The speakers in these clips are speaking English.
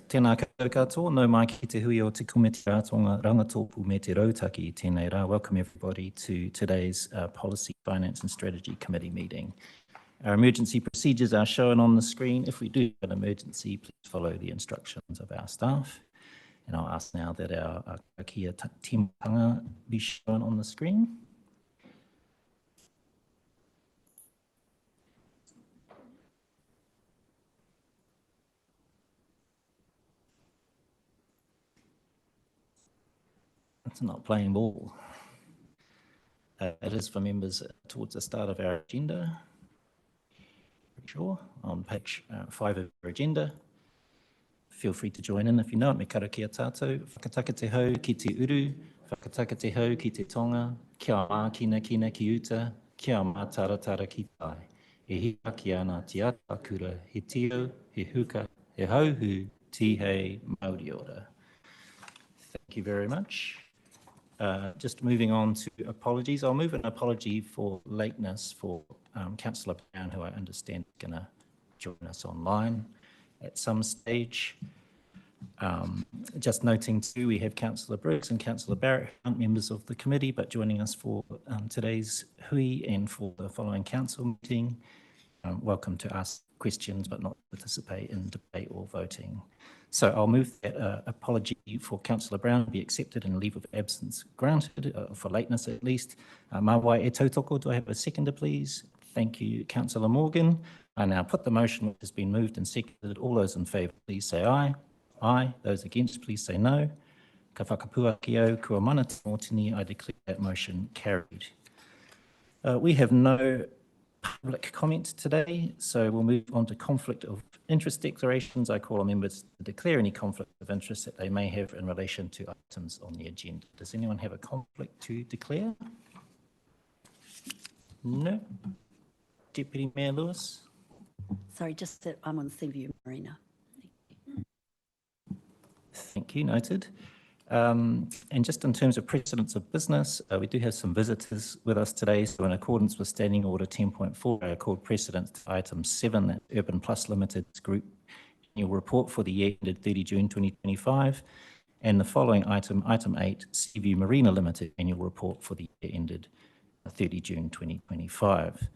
tēnā koutou katoa, nau mai ki te hui o te komiti ratonga rangatopu me te rautaki I tēnei rā. Welcome everybody to today's Policy, Finance and Strategy Committee meeting. Our emergency procedures are shown on the screen. If we do have an emergency, please follow the instructions of our staff. And I'll ask now that our kia timotanga be shown on the screen. It's not playing ball. It is for members towards the start of our agenda. Pretty sure on page 5 of our agenda. Feel free to join in if you know it. Me kara kia tātou. Whakataka te hau ki te uru. Whakataka te hau ki te tonga. Kia mā kina kina ki uta. Kia mā taratara ki tai. E hika ki ana te ata kura. He tio, he huka, he hauhu, tihei, Māori ora. Thank you very much. Just moving on to apologies. I'll move an apology for lateness for Councillor Brown, who I understand is going to join us online at some stage. Just noting too, we have Councillor Brooks and Councillor Barrett, who aren't members of the committee, but joining us for today's hui and for the following council meeting. Welcome to ask questions, but not participate in debate or voting. So I'll move that apology for Councillor Brown to be accepted and leave of absence granted, for lateness at least. Mawai e tautoko, do I have a seconder, please? Thank you, Councillor Morgan. I now put the motion which has been moved and seconded. All those in favour, please say aye. Aye. Those against, please say no. Ka whakapua ki au, kua mana te mōtini, I declare that motion carried. We have no public comment today, so we'll move on to conflict of interest declarations. I call on members to declare any conflict of interest that they may have in relation to items on the agenda. Does anyone have a conflict to declare? No. Deputy Mayor Lewis? Sorry, just that I'm on Seaview Marina. Thank you, noted. And just in terms of precedence of business, we do have some visitors with us today. So in accordance with Standing Order 10.4, I called precedence to item 7, that Urban Plus Limited's group annual report for the year ended 30 June 2025. And the following item, item 8, Seaview Marina Limited annual report for the year ended 30 June 2025.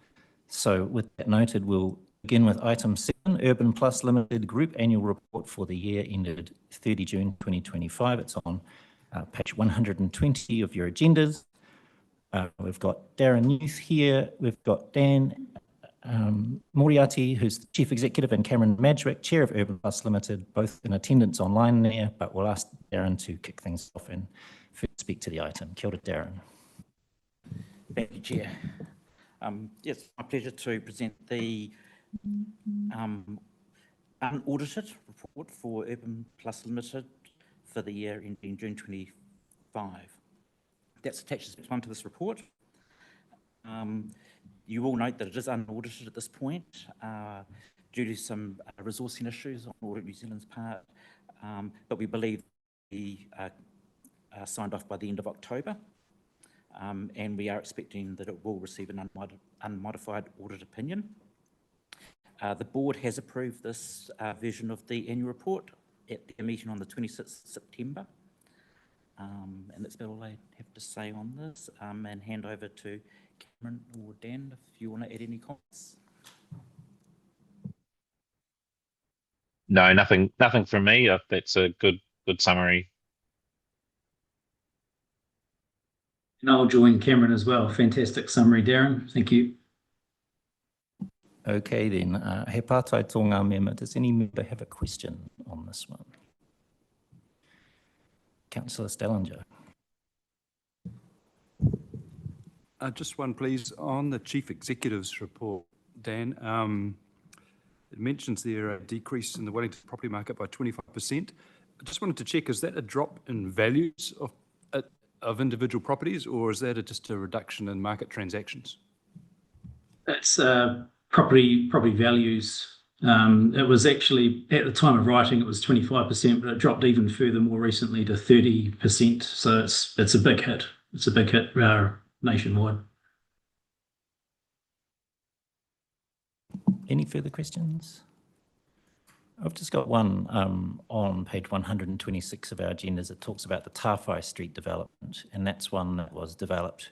So with that noted, we'll begin with item 7, Urban Plus Limited Group Annual Report for the year ended 30 June 2025. It's on page 120 of your agendas. We've got Darren Newth here. We've got Dan Moriarty, who's the Chief Executive, and Cameron Madgwick, Chair of Urban Plus Limited, both in attendance online there, but we'll ask Darren to kick things off and first speak to the item. Kia ora, Darren. Thank you, Chair. Yes, my pleasure to present the unaudited report for Urban Plus Limited for the year ending June 25. That's attached as one to this report. You will note that it is unaudited at this point due to some resourcing issues on Audit New Zealand's part, but we believe we signed off by the end of October, and we are expecting that it will receive an unmodified audit opinion. The board has approved this version of the annual report at their meeting on the 26th of September. And that's about all I have to say on this, and hand over to Cameron or Dan if you want to add any comments. No, nothing from me. That's a good summary. And I'll join Cameron as well. Fantastic summary, Darren. Thank you. Okay then, he pātai tō ngā mema. Does any member have a question on this one? Councillor Stellinger. Just one, please. On the Chief Executive's report, Dan, it mentions there a decrease in the Wellington property market by 25%. I just wanted to check, is that a drop in values of individual properties, or is that just a reduction in market transactions? That's property values. It was actually, at the time of writing, it was 25%, but it dropped even further more recently to 30%. So it's a big hit. It's a big hit nationwide. Any further questions? I've just got one on page 126 of our agendas. It talks about the Tawhai Street development, and that's one that was developed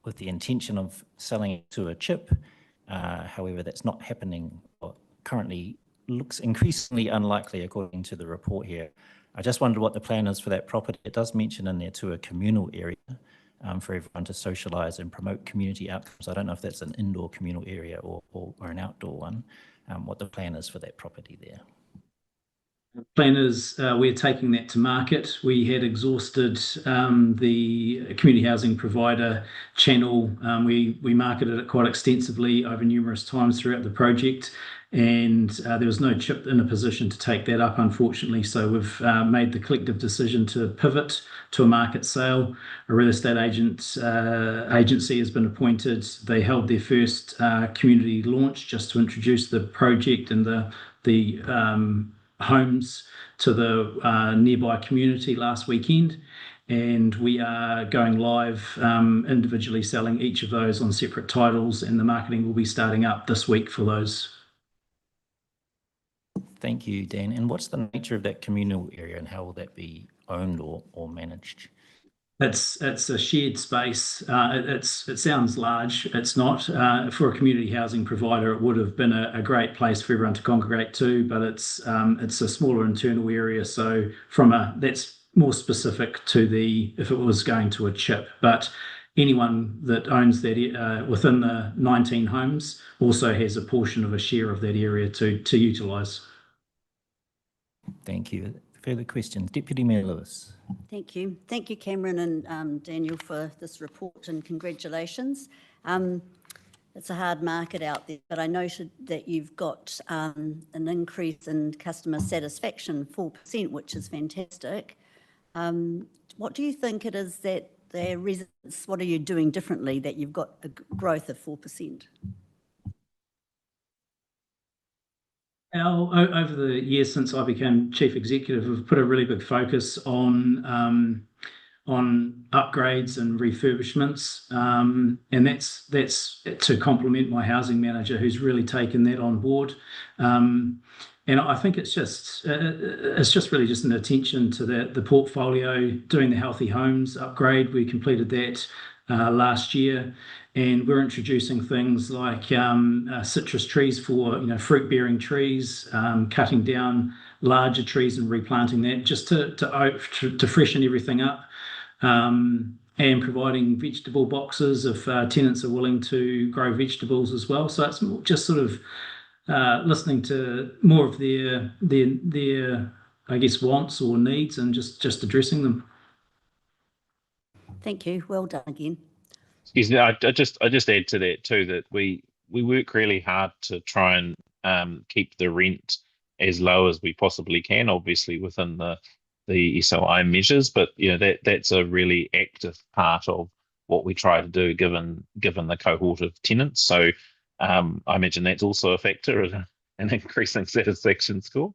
with the intention of selling it to a chip. However, that's not happening, or currently looks increasingly unlikely according to the report here. I just wondered what the plan is for that property. It does mention in there to a communal area for everyone to socialise and promote community outcomes. I don't know if that's an indoor communal area or an outdoor one, what the plan is for that property there. Plan is we're taking that to market. We had exhausted the community housing provider channel. We marketed it quite extensively over numerous times throughout the project, and there was no chip in a position to take that up, unfortunately. So we've made the collective decision to pivot to a market sale. A real estate agency has been appointed. They held their first community launch just to introduce the project and the homes to the nearby community last weekend, and we are going live individually selling each of those on separate titles, and the marketing will be starting up this week for those. Thank you, Dan. And what's the nature of that communal area, and how will that be owned or managed? It's a shared space. It sounds large. It's not. For a community housing provider, it would have been a great place for everyone to congregate to, but it's a smaller internal area. So that's more specific to if it was going to a chip. But anyone that owns that within the 19 homes also has a portion of a share of that area to utilise. Thank you. Further questions? Deputy Mayor Lewis. Thank you. Thank you, Cameron and Daniel, for this report, and congratulations. It's a hard market out there, but I noted that you've got an increase in customer satisfaction, 4%, which is fantastic. What do you think it is that their residents, what are you doing differently that you've got a growth of 4%? Over the years since I became chief executive, we've put a really big focus on upgrades and refurbishments, and that's to complement my housing manager, who's really taken that on board. And I think it's just really just an attention to the portfolio, doing the Healthy Homes upgrade. We completed that last year, and we're introducing things like citrus trees for fruit-bearing trees, cutting down larger trees and replanting that just to freshen everything up, and providing vegetable boxes if tenants are willing to grow vegetables as well. So it's just sort of listening to more of their I guess wants or needs, and just addressing them. Thank you. Well done again. Excuse me, I just add to that too, that we work really hard to try and keep the rent as low as we possibly can, obviously within the SOI measures, but that's a really active part of what we try to do given the cohort of tenants. So I imagine that's also a factor of an increasing satisfaction score.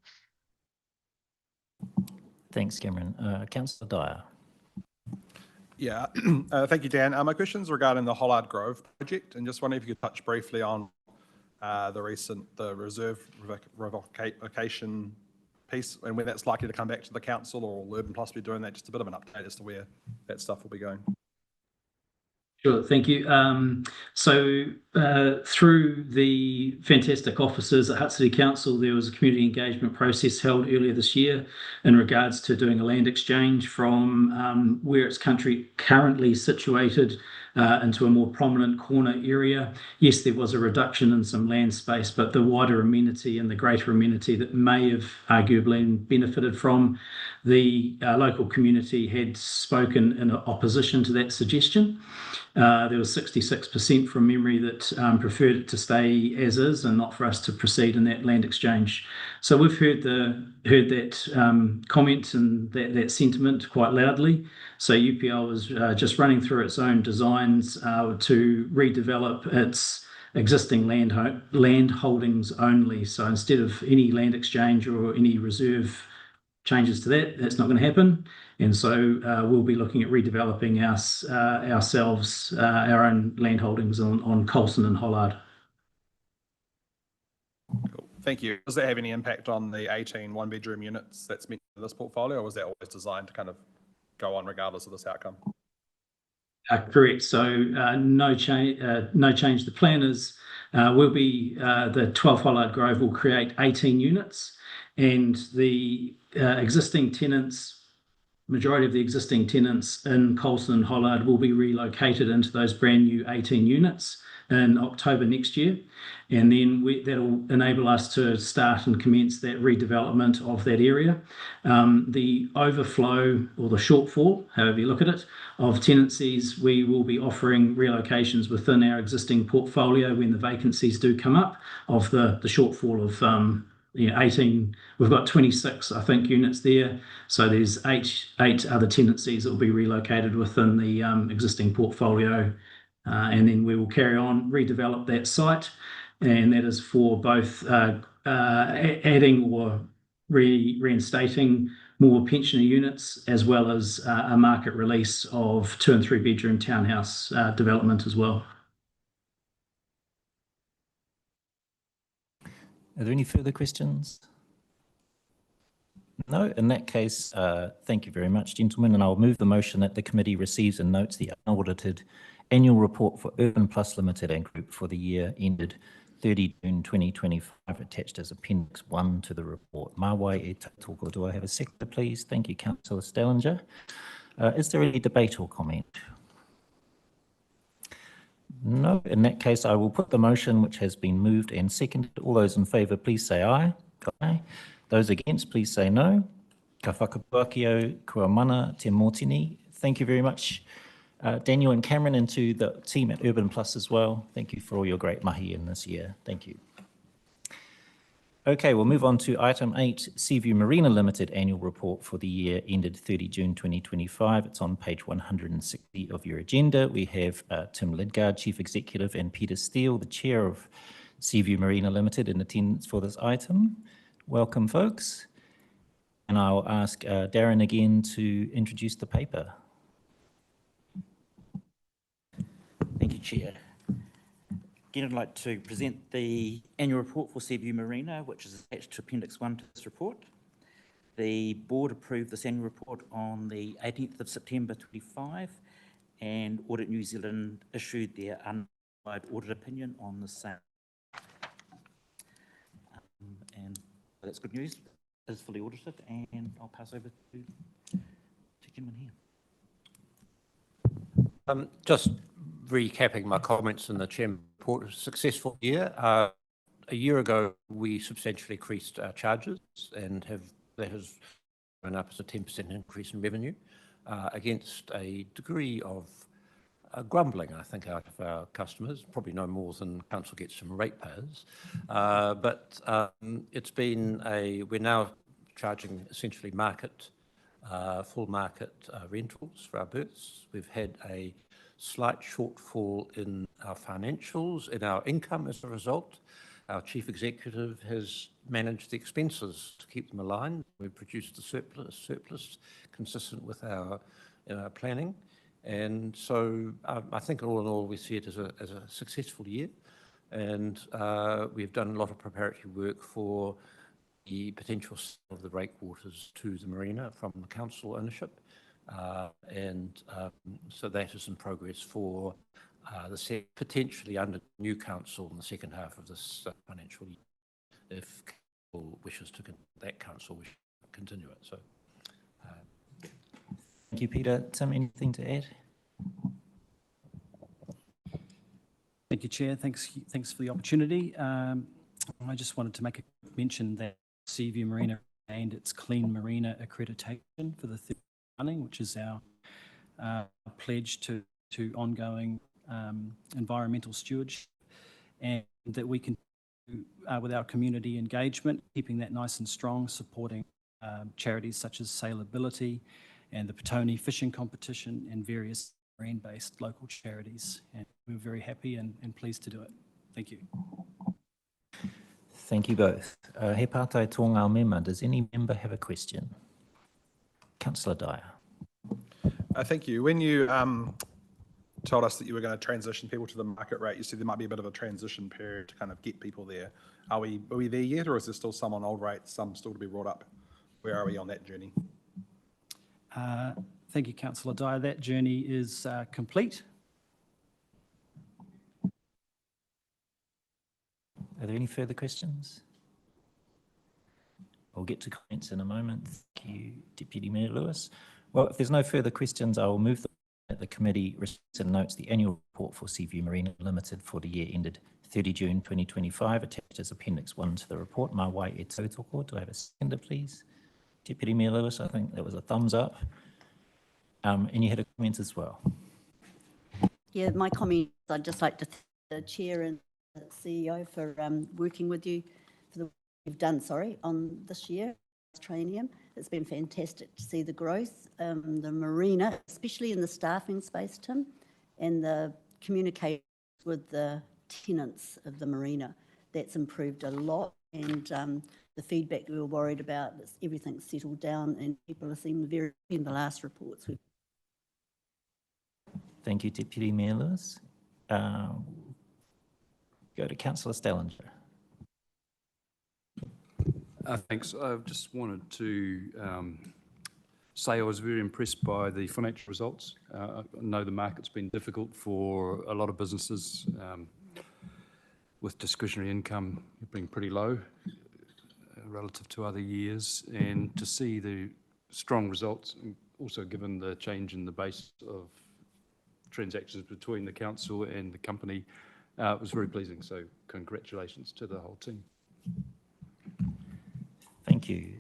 Thanks, Cameron. Councillor Dyer. Yeah, thank you, Dan. My question's regarding the Hollard Grove project, and just wondering if you could touch briefly on the reserve revocation piece, and when that's likely to come back to the council, or will Urban Plus be doing that? Just a bit of an update as to where that stuff will be going. Sure, thank you. So through the fantastic officers at Hutt City Council, there was a community engagement process held earlier this year in regards to doing a land exchange from where it's currently situated into a more prominent corner area. Yes, there was a reduction in some land space, but the wider amenity and the greater amenity that may have arguably benefited from, the local community had spoken in opposition to that suggestion. There was 66% from memory that preferred it to stay as is and not for us to proceed in that land exchange. So we've heard that comment and that sentiment quite loudly. So UPL is just running through its own designs to redevelop its existing land holdings only. So instead of any land exchange or any reserve changes to that's not going to happen. And so we'll be looking at redeveloping ourselves, our own land holdings on Colson and Hollard. Cool. Thank you. Does that have any impact on the 18 one-bedroom units that's meant in this portfolio, or was that always designed to kind of go on regardless of this outcome? Correct. So no change. No change. The plan is will be the 12 Hollard Grove will create 18 units, and the existing tenants. Majority of the existing tenants in Colston and Hollard will be relocated into those brand new 18 units in October next year. And then that'll enable us to start and commence that redevelopment of that area. The overflow or the shortfall, however you look at it, of tenancies, we will be offering relocations within our existing portfolio when the vacancies do come up of the shortfall of 18, we've got 26, I think, units there. So there's eight other tenancies that will be relocated within the existing portfolio. And then we will carry on, redevelop that site. And that is for both adding or reinstating more pensioner units, as well as a market release of 2 and 3 bedroom townhouse development as well. Are there any further questions? No, in that case, thank you very much, gentlemen, and I'll move the motion that the committee receives and notes the unaudited annual report for Urban Plus Limited and Group for the year ended 30 June 2025, attached as Appendix 1 to the report. Mawai e tautoko. Do I have a seconder, please? Thank you, Councillor Stellinger. Is there any debate or comment? No, in that case, I will put the motion which has been moved and seconded. All those in favour, please say aye. Aye. Those against, please say no. Ka whakapuakio kua mana te mōtini. Thank you very much, Daniel and Cameron, and to the team at Urban Plus as well. Thank you for all your great mahi in this year. Thank you. Okay, we'll move on to item 8, Seaview Marina Limited annual report for the year ended 30 June 2025. It's on page 160 of your agenda. We have Tim Lidgard, Chief Executive, and Peter Steele, the Chair of Seaview Marina Limited, in attendance for this item. Welcome, folks. And I'll ask Darren again to introduce the paper. Thank you, Chair. Again, I'd like to present the annual report for Seaview Marina, which is attached to Appendix 1 to this report. The board approved this annual report on the 18th of September 25, and Audit New Zealand issued their unqualified audit opinion on the same. And that's good news. It is fully audited, and I'll pass over to gentleman here. Just recapping my comments in the Chairman report, a successful year. A year ago, we substantially increased our charges, and that has run up as a 10% increase in revenue against a degree of grumbling, I think, out of our customers, probably no more than council gets from ratepayers. But it's been we're now charging essentially full market rentals for our berths. We've had a slight shortfall in our financials, in our income as a result. Our Chief Executive has managed the expenses to keep them aligned. We've produced a surplus consistent with our planning. And so I think all in all, we see it as a successful year. And we've done a lot of preparatory work for the potential sale of the breakwaters to the marina from the council ownership. So that is in progress for potentially under new council in the second half of this financial year, if council wishes to continue it. So, Thank you, Peter. Tim, anything to add? Thank you, Chair. Thanks for the opportunity. I just wanted to make a mention that Seaview Marina gained its Clean Marina accreditation for the third running, which is our pledge to ongoing environmental stewardship, and that we can with our community engagement, keeping that nice and strong, supporting charities such as Sailability and the Petone Fishing Competition and various marine-based local charities. And we're very happy and pleased to do it. Thank you. Thank you both. He pātai tō ngā mema. Does any member have a question? Councillor Dyer. Thank you. When you told us that you were going to transition people to the market rate. You said there might be a bit of a transition period to kind of get people there. Are we there yet, or is there still some on old rates, some still to be brought up? Where are we on that journey? Thank you, Councillor Dyer. That journey is complete. Are there any further questions? We'll get to comments in a moment. Thank you, Deputy Mayor Lewis. Well, if there's no further questions, I will move that the committee receives and notes the annual report for Seaview Marina Limited for the year ended 30 June 2025, attached as Appendix 1 to the report. Mā wai e tautoko. Do I have a seconder, please? Deputy Mayor Lewis, I think that was a thumbs up. And you had a comment as well. Yeah, my comment, I'd just like to thank the Chair and the CEO for working with you for the work you've done, on this year, Training. It's been fantastic to see the growth, the marina, especially in the staffing space, Tim, and the communication with the tenants of the marina. That's improved a lot, and the feedback we were worried about, everything's settled down and people are seeing very in the last reports. Thank you, Deputy Mayor Lewis. Go to Councillor Stellinger. Thanks. I just wanted to say I was very impressed by the financial results. I know the market's been difficult for a lot of businesses with discretionary income being pretty low relative to other years, and to see the strong results, also given the change in the base of transactions between the council and the company, was very pleasing. So congratulations to the whole team. Thank you.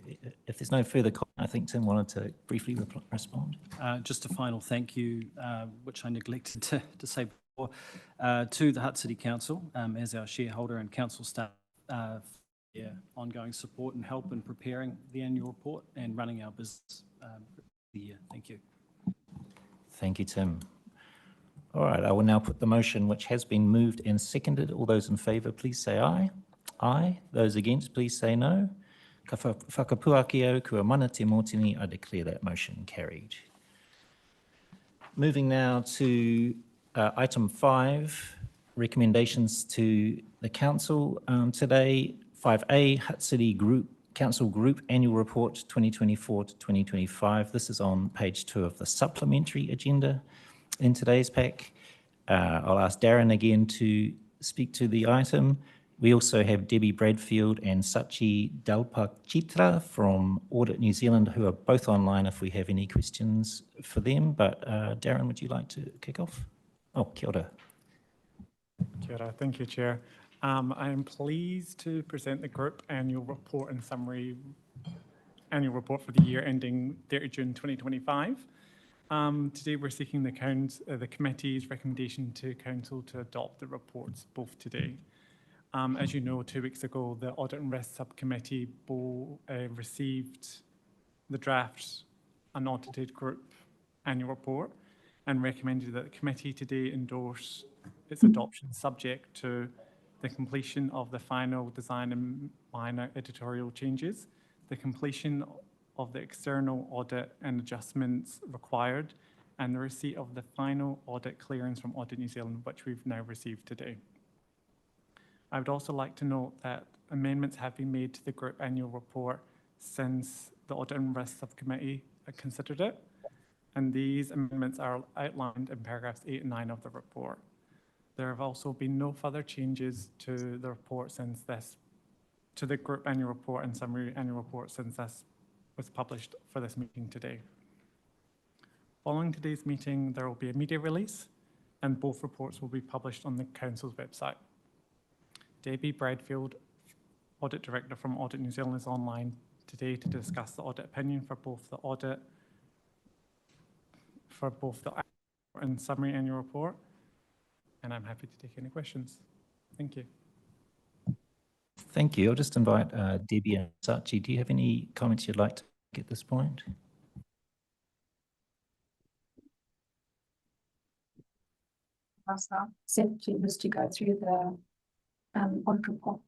If there's no further comment, I think Tim wanted to briefly respond. Just a final thank you, which I neglected to say before, to the Hutt City Council as our shareholder and council staff for their ongoing support and help in preparing the annual report and running our business for the year. Thank you. Thank you, Tim. All right, I will now put the motion which has been moved and seconded. All those in favour, please say aye. Aye. Those against, please say no. Ka whakapuaki au kua mana te mōtini, I declare that motion carried. Moving now to item 5, recommendations to the council. Today, 5A, Hutt City Council Group Annual Report 2024 to 2025. This is on page 2 of the supplementary agenda in today's pack. I'll ask Darren again to speak to the item. We also have Debbie Bradfield and Sachi Dalpachitra from Audit New Zealand, who are both online if we have any questions for them. But Darren, would you like to kick off? Oh, kia ora. Kia ora. Thank you, Chair. I am pleased to present the Group Annual Report and Summary Annual Report for the year ending 30 June 2025. Today we're seeking the committee's recommendation to Council to adopt the reports both today. As you know, 2 weeks ago, the Audit and Risk Subcommittee received the draft unaudited group annual report and recommended that the committee today endorse its adoption subject to the completion of the final design and minor editorial changes, the completion of the external audit and adjustments required, and the receipt of the final audit clearance from Audit New Zealand, which we've now received today. I would also like to note that amendments have been made to the group annual report since the Audit and Risk Subcommittee considered it, and these amendments are outlined in paragraphs 8 and 9 of the report. There have also been no further changes to the report since this, to the group annual report and summary annual report since this was published for this meeting today. Following today's meeting, there will be a media release and both reports will be published on the Council's website. Debbie Bradfield, Audit Director from Audit New Zealand, is online today to discuss the audit opinion for both the audit, and summary annual report, and I'm happy to take any questions. Thank you. Thank you. I'll just invite Debbie and Sachi. Do you have any comments you'd like to make at this point? Simply just to go through the audit report.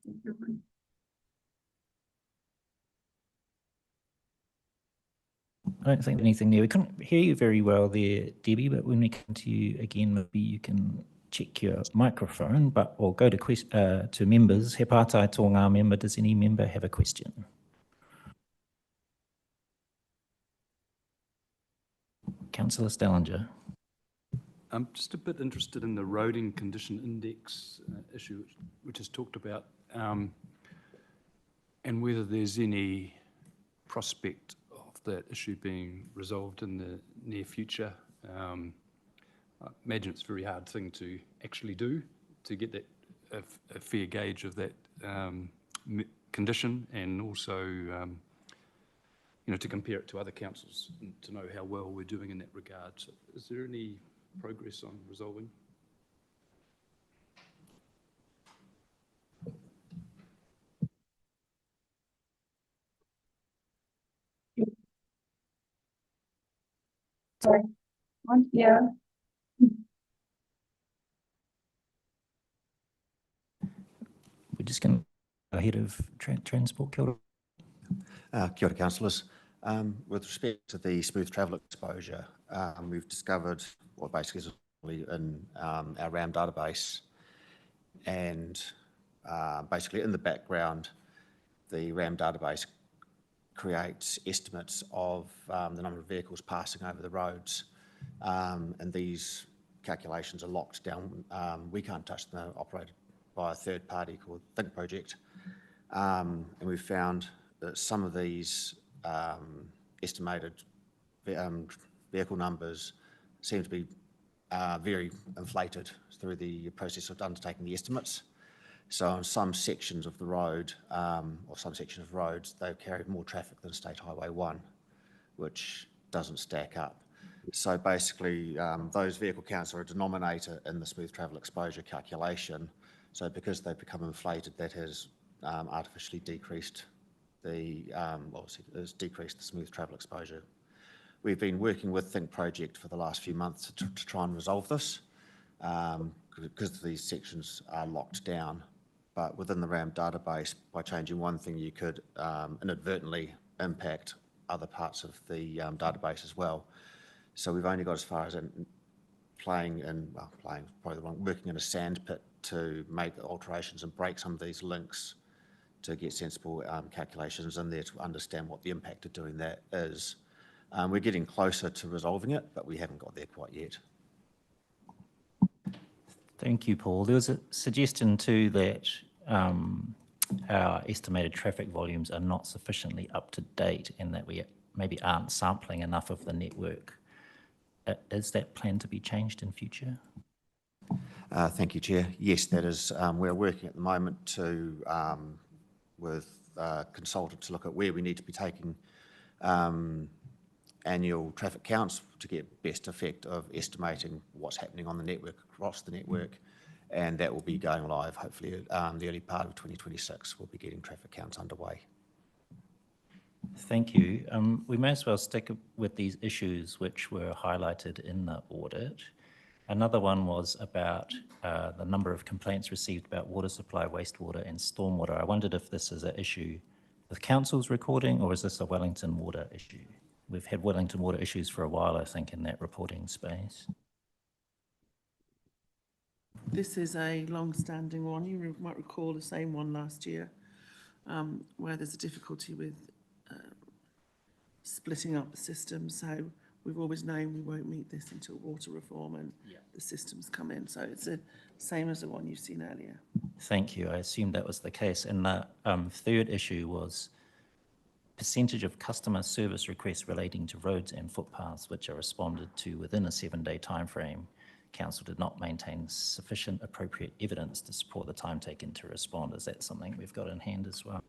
I don't think anything there. We couldn't hear you very well there, Debbie, but when we come to you again, maybe you can check your microphone, but or go to members. He pātai tō ngā member. Does any member have a question? Councillor Stellinger. I'm just a bit interested in the roading condition index issue, which is talked about, and whether there's any prospect of that issue being resolved in the near future. I imagine it's a very hard thing to actually do, to get that a fair gauge of that condition, and also to compare it to other councils and to know how well we're doing in that regard. So is there any progress on resolving? Sorry. Yeah. We're just going to go ahead of transport. Kia ora. Kia ora, councillors. With respect to the smooth travel exposure, we've discovered what basically is in our RAM database, and basically in the background, the RAM database creates estimates of the number of vehicles passing over the roads, and these calculations are locked down. We can't touch them. They're operated by a third party called Think Project, and we've found that some of these estimated vehicle numbers seem to be very inflated through the process of undertaking the estimates. So on some sections of the road, or some sections of roads, they've carried more traffic than State Highway 1, which doesn't stack up. So basically, those vehicle counts are a denominator in the smooth travel exposure calculation. So because they've become inflated, that has artificially decreased the smooth travel exposure. We've been working with Think Project for the last few months to try and resolve this, because these sections are locked down. But within the RAM database, by changing one thing, you could inadvertently impact other parts of the database as well. So we've only got as far as working in a sand pit to make the alterations and break some of these links to get sensible calculations in there to understand what the impact of doing that is. We're getting closer to resolving it, but we haven't got there quite yet. Thank you, Paul. There was a suggestion too that our estimated traffic volumes are not sufficiently up to date and that we maybe aren't sampling enough of the network. Is that planned to be changed in future? Thank you, Chair. Yes, that is. We're working at the moment to with consultants to look at where we need to be taking annual traffic counts to get best effect of estimating what's happening on the network, across the network, and that will be going live hopefully the early part of 2026. We'll be getting traffic counts underway. Thank you. We may as well stick with these issues which were highlighted in the audit. Another one was about the number of complaints received about water supply, wastewater and stormwater. I wondered if this is an issue with council's recording, or is this a Wellington Water issue? We've had Wellington Water issues for a while, I think, in that reporting space. This is a long-standing one. You might recall the same one last year, where there's a difficulty with splitting up the system. So we've always known we won't meet this until water reform and the systems come in. So it's the same as the one you've seen earlier. Thank you. I assumed that was the case. And the third issue was percentage of customer service requests relating to roads and footpaths which are responded to within a 7-day timeframe. Council did not maintain sufficient appropriate evidence to support the time taken to respond. Is that something we've got in hand as well?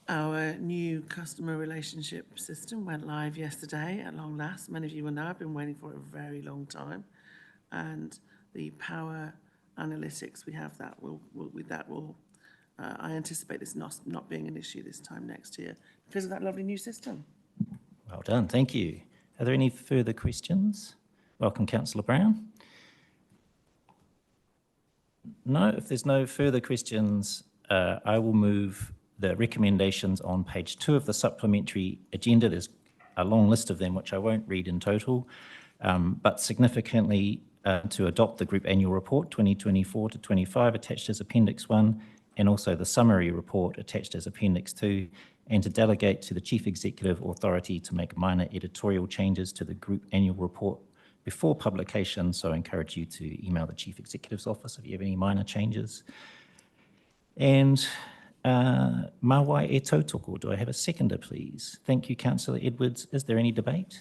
Our new customer relationship system went live yesterday at long last. Many of you will know I've been waiting for it a very long time. And the power analytics we have that will I anticipate this not being an issue this time next year because of that lovely new system. Well done, thank you. Are there any further questions? Welcome, Councillor Brown. No, if there's no further questions, I will move the recommendations on page 2 of the supplementary agenda. There's a long list of them, which I won't read in total, but significantly to adopt the Group Annual Report 2024 to 25 attached as Appendix 1, and also the Summary Report attached as Appendix 2, and to delegate to the Chief Executive authority to make minor editorial changes to the Group Annual Report before publication. So I encourage you to email the Chief Executive's office if you have any minor changes. And Mawai e tautoko, do I have a seconder, please? Thank you, Councillor Edwards. Is there any debate?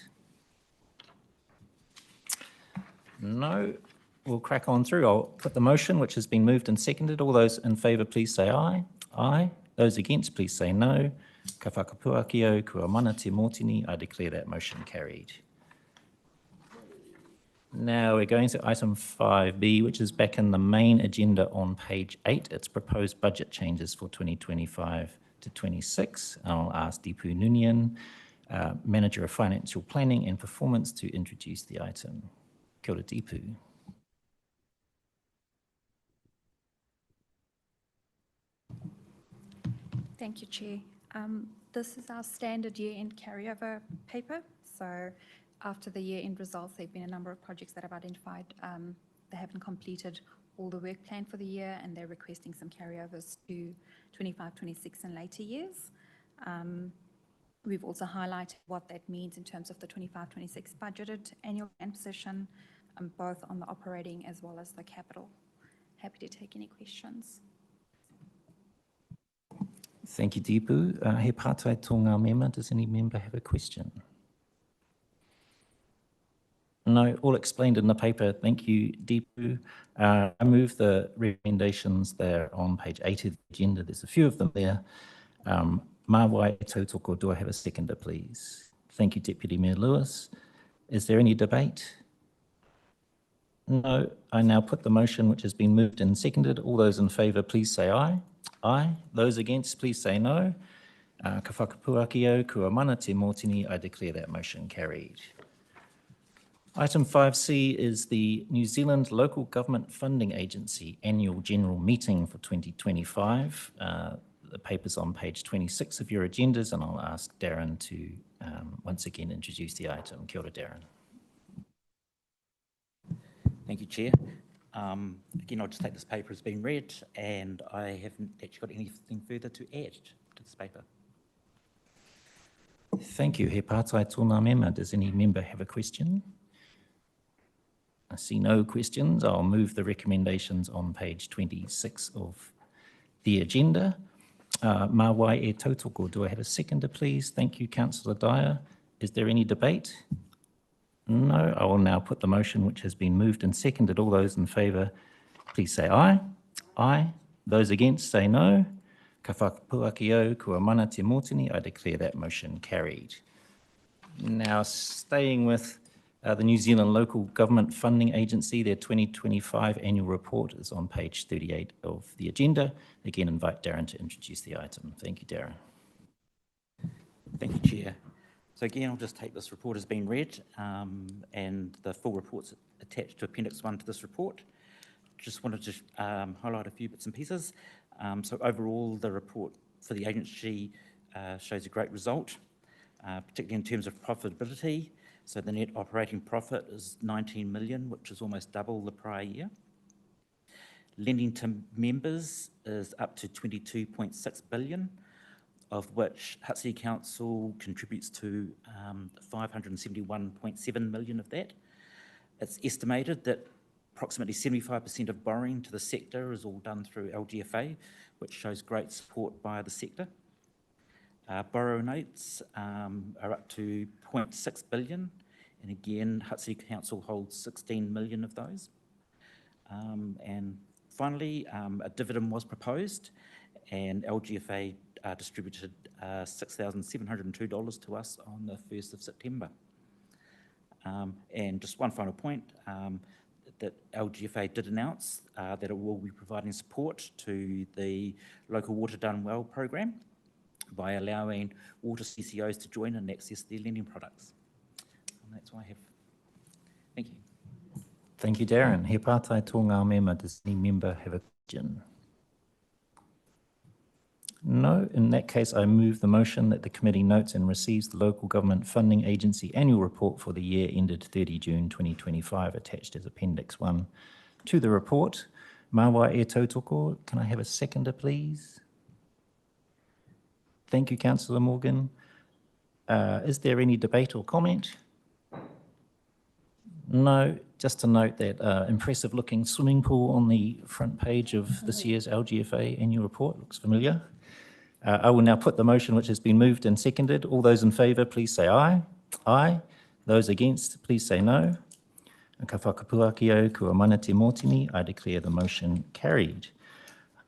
No. We'll crack on through. I'll put the motion, which has been moved and seconded. All those in favour, please say aye. Aye. Those against, please say no. Ka whakapuakio, kua mana te mōtini. I declare that motion carried. Now we're going to item 5B, which is back in the main agenda on page 8. It's proposed budget changes for 2025 to 26. I'll ask Deepu Nunian, Manager of Financial Planning and Performance, to introduce the item. Kia ora, Deepu. Thank you, Chair. This is our standard year-end carryover paper. So after the year-end results, there have been a number of projects that have identified they haven't completed all the work planned for the year, and they're requesting some carryovers to 25, 26 and later years. We've also highlighted what that means in terms of the 25, 26 budgeted annual plan position, both on the operating as well as the capital. Happy to take any questions. Thank you, Deepu. He pātai tō ngā mema. Does any member have a question? No, all explained in the paper. Thank you, Deepu. I move the recommendations there on page 8 of the agenda. There's a few of them there. Mawai e tautoko, do I have a seconder, please? Thank you, Deputy Mayor Lewis. Is there any debate? No. I now put the motion, which has been moved and seconded. All those in favour, please say aye. Aye. Those against, please say no. Ka whakapuakio, kua mana te mōtini. I declare that motion carried. Item 5C is the New Zealand Local Government Funding Agency Annual General Meeting for 2025. The paper's on page 26 of your agendas, and I'll ask Darren to once again introduce the item. Kia ora, Darren. Thank you, Chair. Again, I'll just take this paper as being read, and I haven't actually got anything further to add to this paper. Thank you. He pātai tōna mema. Does any member have a question? I see no questions. I'll move the recommendations on page 26 of the agenda. Mawai e tautoko, do I have a seconder, please? Thank you, Councillor Dyer. Is there any debate? No. I will now put the motion, which has been moved and seconded. All those in favour, please say aye. Aye. Those against, say no. Ka whakapuakio, kua mana te mōtini. I declare that motion carried. Now, staying with the New Zealand Local Government Funding Agency, their 2025 annual report is on page 38 of the agenda. Again, invite Darren to introduce the item. Thank you, Darren. Thank you, Chair. So again, I'll just take this report as being read, and the full report's attached to Appendix 1 to this report. Just wanted to highlight a few bits and pieces. So overall, the report for the agency shows a great result, particularly in terms of profitability. So the net operating profit is 19 million, which is almost double the prior year. Lending to members is up to 22.6 billion, of which Hutt Council contributes to 571.7 million of that. It's estimated that approximately 75% of borrowing to the sector is all done through LGFA, which shows great support by the sector. Borrow notes are up to 0.6 billion, and again, Hutt Council holds 16 million of those. And finally, a dividend was proposed, and LGFA distributed $6,702 to us on the 1st of September. And just one final point, that LGFA did announce that it will be providing support to the Local Water Done Well program by allowing water CCOs to join and access their lending products. And that's all I have. Thank you. Thank you, Darren. He pātai tō ngā mema. Does any member have a question? no. In that case, I move the motion that the committee notes and receives the Local Government Funding Agency annual report for the year ended 30 June 2025, attached as Appendix 1 to the report. Mawa e tautoko. Can I have a seconder, please? Thank you, Councillor Morgan. Is there any debate or comment? No, just to note that impressive looking swimming pool on the front page of this year's LGFA annual report looks familiar. I will now put the motion which has been moved and seconded. All those in favour, please say aye. Aye. Those against, please say no. Ka whakapuakio kua mana te mōtini. I declare the motion carried.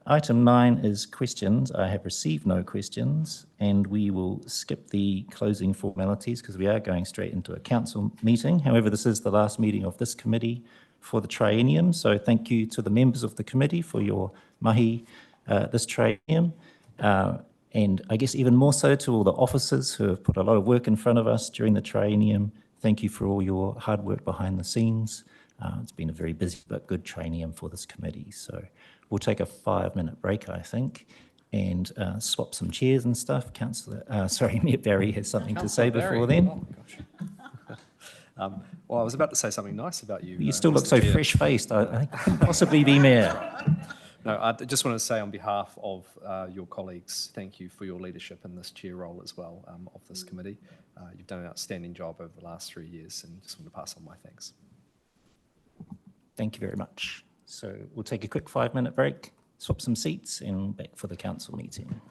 Item 9 is questions. I have received no questions, and we will skip the closing formalities because we are going straight into a council meeting. However, this is the last meeting of this committee for the triennium, so thank you to the members of the committee for your mahi this triennium, and I guess even more so to all the officers who have put a lot of work in front of us during the triennium. Thank you for all your hard work behind the scenes. It's been a very busy but good triennium for this committee, so we'll take a 5-minute break, I think, and swap some chairs and stuff. Mayor Barry has something to say before then. Oh, gosh. Well, I was about to say something nice about you. You still look Mr. so Chair. fresh-faced. I think you couldn't possibly be mayor. No, I just want to say on behalf of your colleagues, thank you for your leadership in this chair role as well of this committee. You've done an outstanding job over the last 3 years, and just want to pass on my thanks. Thank you very much. So we'll take a quick 5-minute break, swap some seats, and back for the council meeting.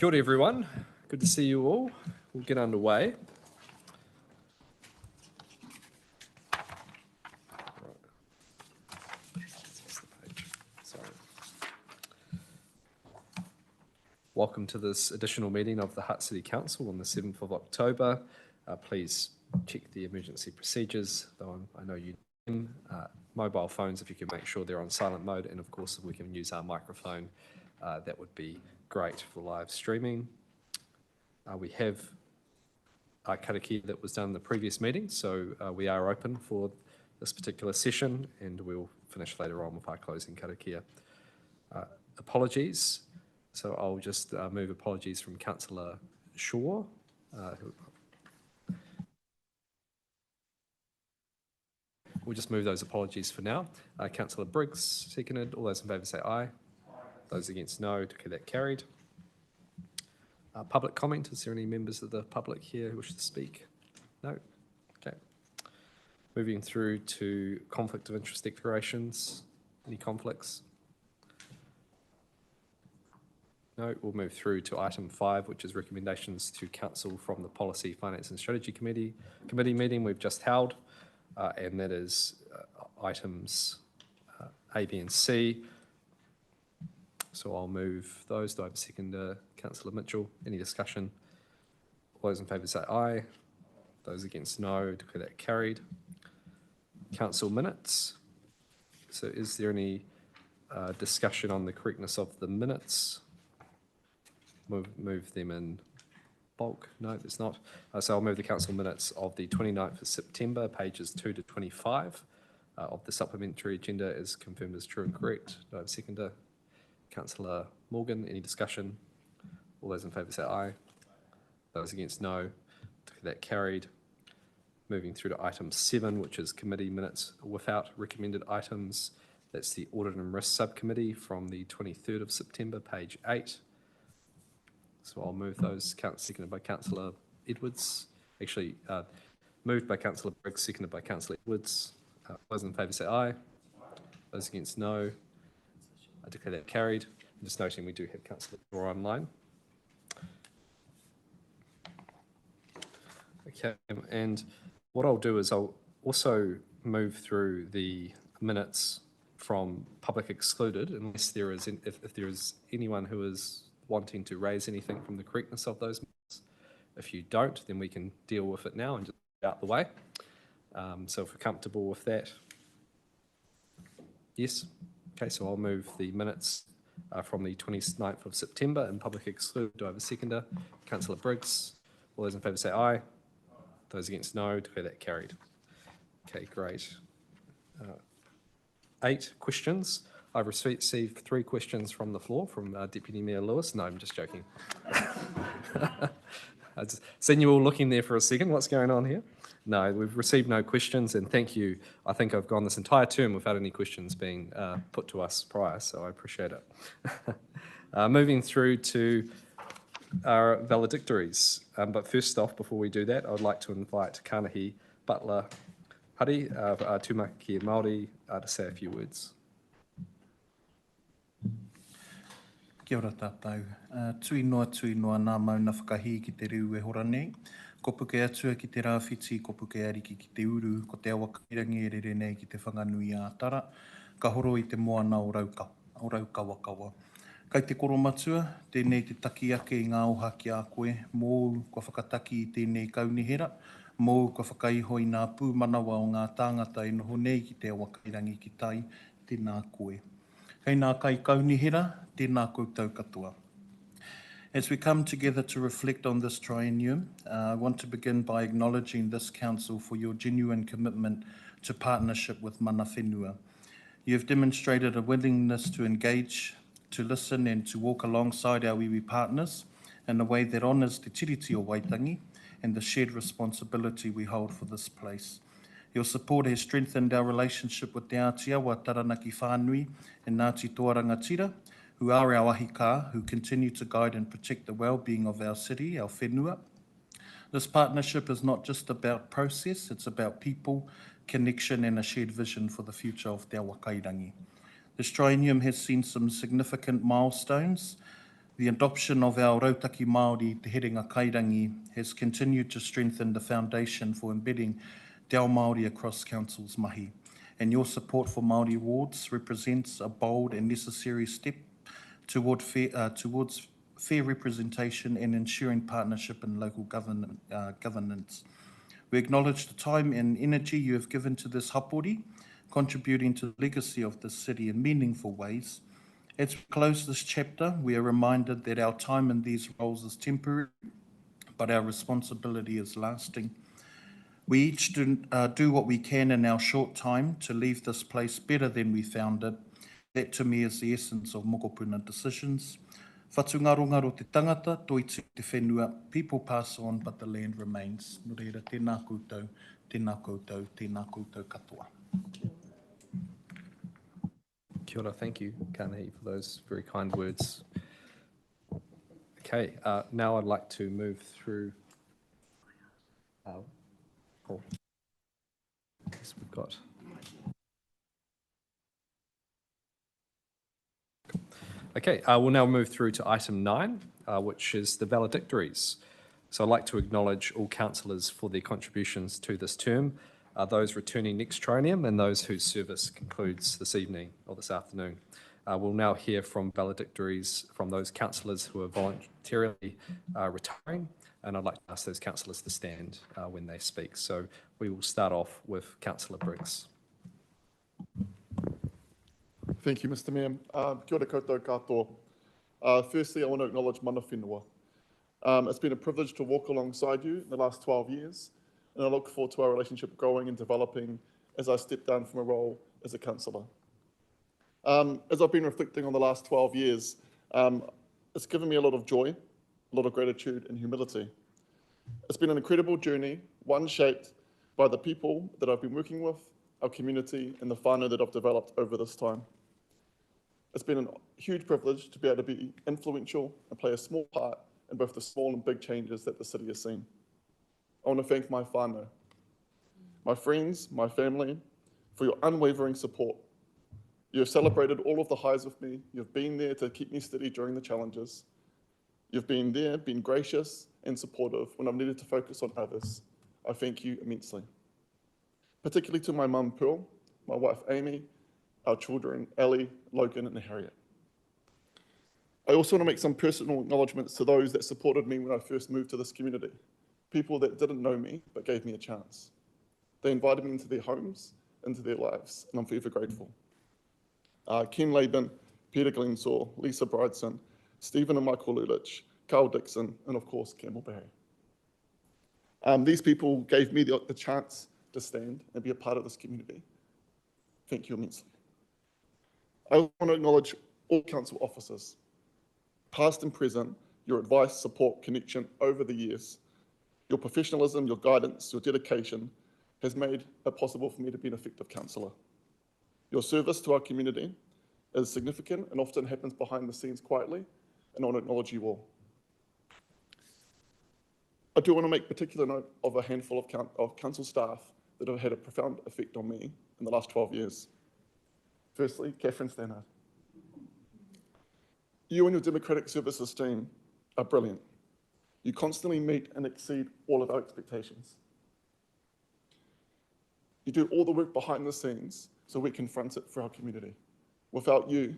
Kia ora everyone, good to see you all. We'll get underway. Sorry. Welcome to this additional meeting of the Hutt City Council on the 7th of October. Please check the emergency procedures, though I know you do. Mobile phones, if you can make sure they're on silent mode, and of course if we can use our microphone, that would be great for live streaming. We have our karakia that was done in the previous meeting, so we are open for this particular session, and we'll finish later on with our closing karakia. Apologies. So I'll just move apologies from Councillor Shaw. We'll just move those apologies for now. Councillor Briggs, seconded. All those in favour say aye. Those against no. Declare that carried. Public comment. Is there any members of the public here who wish to speak? No? Okay. Moving through to conflict of interest declarations. Any conflicts? No, we'll move through to item 5, which is recommendations to council from the Policy, Finance and Strategy Committee meeting we've just held, and that is items A, B and C. So I'll move those. Do I have a second, Councillor Mitchell? Any discussion? All those in favour say aye. Those against no. Declare that carried. Council minutes. So is there any discussion on the correctness of the minutes? Move them in bulk. No, there's not. So I'll move the council minutes of the 29th of September, pages 2 to 25 of the supplementary agenda is confirmed as true and correct. Do I have a seconder? Councillor Morgan, any discussion? All those in favour say aye. Those against no. Declare that carried. Moving through to item 7, which is committee minutes without recommended items. That's the Audit and Risk Subcommittee from the 23rd of September, page 8. So I'll move those. Seconded by Councillor Edwards. Actually, moved by Councillor Briggs, seconded by Councillor Edwards. Those in favour say aye. Those against no. I declare that carried. I'm just noting we do have Councillor Shaw online. Okay, and what I'll do is I'll also move through the minutes from public excluded, unless there is, if there is anyone who is wanting to raise anything from the correctness of those minutes. If you don't, then we can deal with it now and just get out the way. So if we're comfortable with that. Yes. Okay, so I'll move the minutes from the 29th of September in public excluded. Do I have a seconder? Councillor Briggs. All those in favour say aye. Those against no. Declare that carried. Okay, great. 8 questions. I've received 3 questions from the floor from Deputy Mayor Lewis. No, I'm just joking. I just seen you all looking there for a second. What's going on here? No, we've received no questions, and thank you. I think I've gone this entire term without any questions being put to us prior, so I appreciate it. Moving through to our valedictories. But first off, before we do that, I'd like to invite Kanahi Butler Hari, Tūmaki Māori, to say a few words. Kia ora tātou. Tui noa nā mauna whakahi ki te riu e hora nei. Ko puke atua ki te rāwhiti, ko puke ariki ki te uru, ko te awa kairangi e rere nei ki te whanganui ātara. Ka horo i te moana o raukawa. Kei te koro matua, tēnei te taki ake i ngā oha ki a koe, mōu kua whakataki i tēnei kaunihera, mōu kua whakaiho i ngā pūmanawa o ngā tāngata e noho nei ki te awa kairangi ki tai, tēnā koe. Kei nā kai kaunihera, tēnā koutou katoa. As we come together to reflect on this triennium, I want to begin by acknowledging this council for your genuine commitment to partnership with mana whenua. You have demonstrated a willingness to engage, to listen and to walk alongside our iwi partners in a way that honours te tiriti o Waitangi and the shared responsibility we hold for this place. Your support has strengthened our relationship with Te Ātiawa Taranaki Whānui and Ngāti Toa-Rangatira, who are our ahika, who continue to guide and protect the well-being of our city, our whenua. This partnership is not just about process, it's about people, connection and a shared vision for the future of Te Awa Kairangi. This triennium has seen some significant milestones. The adoption of our Rautaki Māori Te Herenga Kairangi has continued to strengthen the foundation for embedding Te Ao Māori across Council's mahi, and your support for Māori wards represents a bold and necessary step towards fair representation and ensuring partnership in local governance. We acknowledge the time and energy you have given to this hapori, contributing to the legacy of this city in meaningful ways. As we close this chapter, we are reminded that our time in these roles is temporary, but our responsibility is lasting. We each do what we can in our short time to leave this place better than we found it. That to me is the essence of mokopuna decisions. Whatungarongaro te tangata, toitu te whenua, people pass on but the land remains. Nō reira, tēnā koutou, tēnā koutou, tēnā koutou katoa. Kia ora, thank you, Kanahi, for those very kind words. Okay, now I'd like to move through. Yes, we've got. Okay, we'll now move through to item 9, which is the valedictories. So I'd like to acknowledge all councillors for their contributions to this term, those returning next triennium and those whose service concludes this evening or this afternoon. We'll now hear from valedictories from those councillors who are voluntarily retiring, and I'd like to ask those councillors to stand when they speak. So we will start off with Councillor Briggs. Thank you, Mr. Mayor. Kia ora koutou katoa. Firstly, I want to acknowledge mana whenua. It's been a privilege to walk alongside you in the last 12 years, and I look forward to our relationship growing and developing as I step down from a role as a councillor. As I've been reflecting on the last 12 years, it's given me a lot of joy, a lot of gratitude and humility. It's been an incredible journey, one shaped by the people that I've been working with, our community, and the whānau that I've developed over this time. It's been a huge privilege to be able to be influential and play a small part in both the small and big changes that the city has seen. I want to thank my whānau, my friends, my family, for your unwavering support. You have celebrated all of the highs with me. You've been there to keep me steady during the challenges. You've been there, been gracious and supportive when I've needed to focus on others. I thank you immensely. Particularly to my mum, Pearl, my wife, Amy, our children, Ellie, Logan, and Harriet. I also want to make some personal acknowledgements to those that supported me when I first moved to this community, people that didn't know me but gave me a chance. They invited me into their homes, into their lives, and I'm forever grateful. Ken Laban, Peter Glensaw, Lisa Brideson, Stephen and Michael Lulich, Carl Dixon, and of course, Campbell Barry. These people gave me the chance to stand and be a part of this community. Thank you immensely. I want to acknowledge all council officers, past and present, your advice, support, connection over the years. Your professionalism, your guidance, your dedication has made it possible for me to be an effective councillor. Your service to our community is significant and often happens behind the scenes quietly, and I want to acknowledge you all. I do want to make particular note of a handful of council staff that have had a profound effect on me in the last 12 years. Firstly, Catherine Stannard. You and your Democratic Services team are brilliant. You constantly meet and exceed all of our expectations. You do all the work behind the scenes so we confront it for our community. Without you,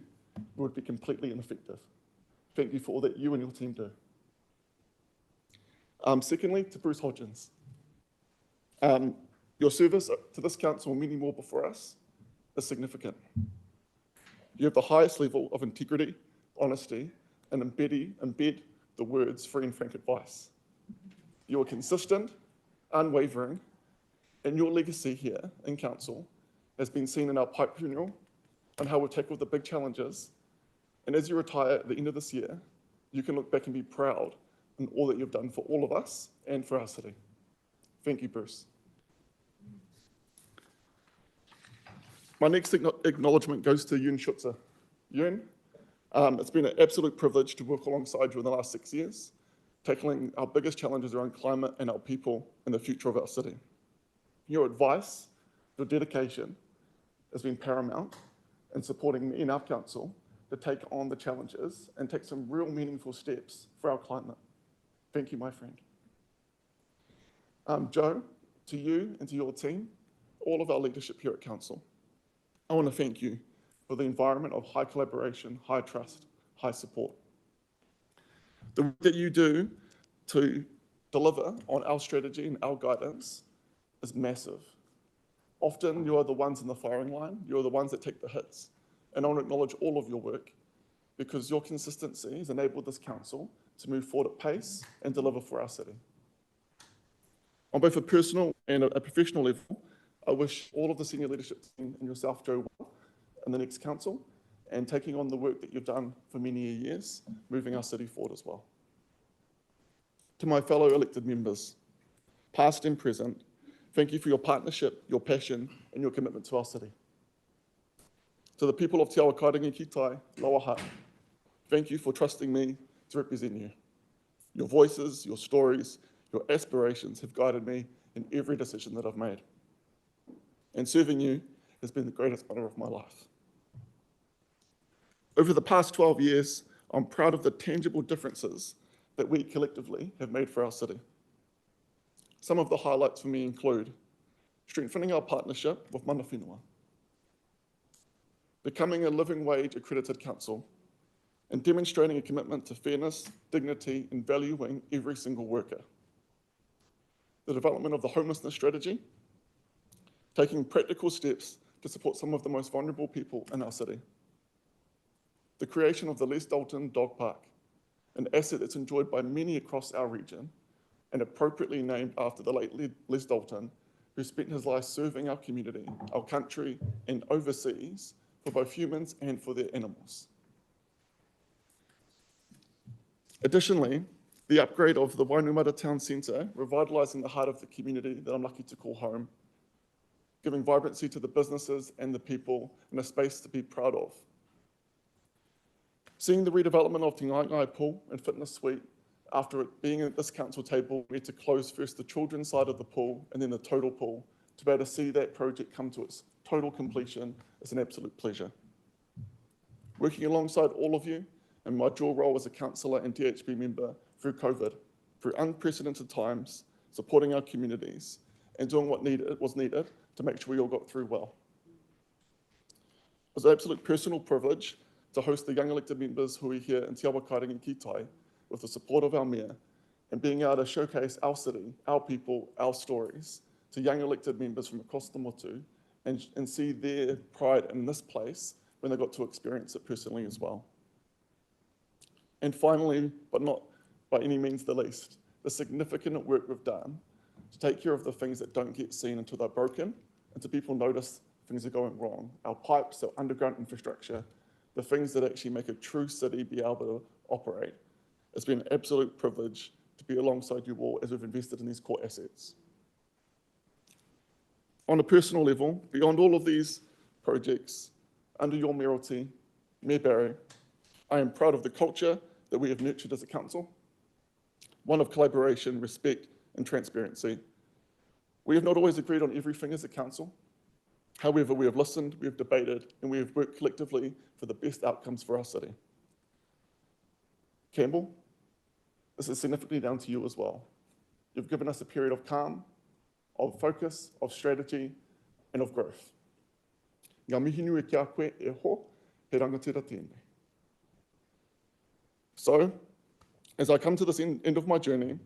we would be completely ineffective. Thank you for all that you and your team do. Secondly, to Bruce Hodgins. Your service to this council and many more before us is significant. You have the highest level of integrity, honesty, and embed the words free and frank advice. You are consistent, unwavering, and your legacy here in council has been seen in our pipe funeral and how we've tackled the big challenges. And as you retire at the end of this year, you can look back and be proud in all that you've done for all of us and for our city. Thank you, Bruce. My next acknowledgement goes to Yun Schutzer. Yun, it's been an absolute privilege to work alongside you in the last 6 years, tackling our biggest challenges around climate and our people and the future of our city. Your advice, your dedication has been paramount in supporting me and our council to take on the challenges and take some real meaningful steps for our climate. Thank you, my friend. Joe, to you and to your team, all of our leadership here at Council, I want to thank you for the environment of high collaboration, high trust, high support. The work that you do to deliver on our strategy and our guidance is massive. Often you are the ones in the firing line, you're the ones that take the hits. And I want to acknowledge all of your work because your consistency has enabled this council to move forward at pace and deliver for our city. On both a personal and a professional level, I wish all of the senior leadership team and yourself, Joe, well in the next council and taking on the work that you've done for many years, moving our city forward as well. To my fellow elected members, past and present, thank you for your partnership, your passion, and your commitment to our city. To the people of Te Awa Kairangi ki Tai, Loaha, thank you for trusting me to represent you. Your voices, your stories, your aspirations have guided me in every decision that I've made. And serving you has been the greatest honor of my life. Over the past 12 years, I'm proud of the tangible differences that we collectively have made for our city. Some of the highlights for me include strengthening our partnership with Mana Whenua, becoming a living wage accredited council, and demonstrating a commitment to fairness, dignity, and valuing every single worker. The development of the homelessness strategy, taking practical steps to support some of the most vulnerable people in our city. The creation of the Les Dalton Dog Park, an asset that's enjoyed by many across our region and appropriately named after the late Les Dalton, who spent his life serving our community, our country, and overseas for both humans and for their animals. Additionally, the upgrade of the Wainumarara Town Centre, revitalising the heart of the community that I'm lucky to call home, giving vibrancy to the businesses and the people and a space to be proud of. Seeing the redevelopment of Te Ngaingai Pool and Fitness Suite, after it being at this council table, we had to close first the children's side of the pool and then the total pool. To be able to see that project come to its total completion is an absolute pleasure. Working alongside all of you and my dual role as a councillor and DHB member through COVID, through unprecedented times, supporting our communities and doing what was needed to make sure we all got through well. It was an absolute personal privilege to host the young elected members who are here in Te Awa Kairangi ki Tai with the support of our mayor and being able to showcase our city, our people, our stories to young elected members from across the motu and see their pride in this place when they got to experience it personally as well. And finally, but not by any means the least, the significant work we've done to take care of the things that don't get seen until they're broken and to people notice things are going wrong. Our pipes, our underground infrastructure, the things that actually make a true city be able to operate. It's been an absolute privilege to be alongside you all as we've invested in these core assets. On a personal level, beyond all of these projects, under your mayoralty, Mayor Barry, I am proud of the culture that we have nurtured as a council, one of collaboration, respect, and transparency. We have not always agreed on everything as a council. However, we have listened, we have debated, and we have worked collectively for the best outcomes for our city. Campbell, this is significantly down to you as well. You've given us a period of calm, of focus, of strategy, and of growth. Ngā mihi nui kia koe e ho, he rangatira tēnei. So, as I come to this end of my journey,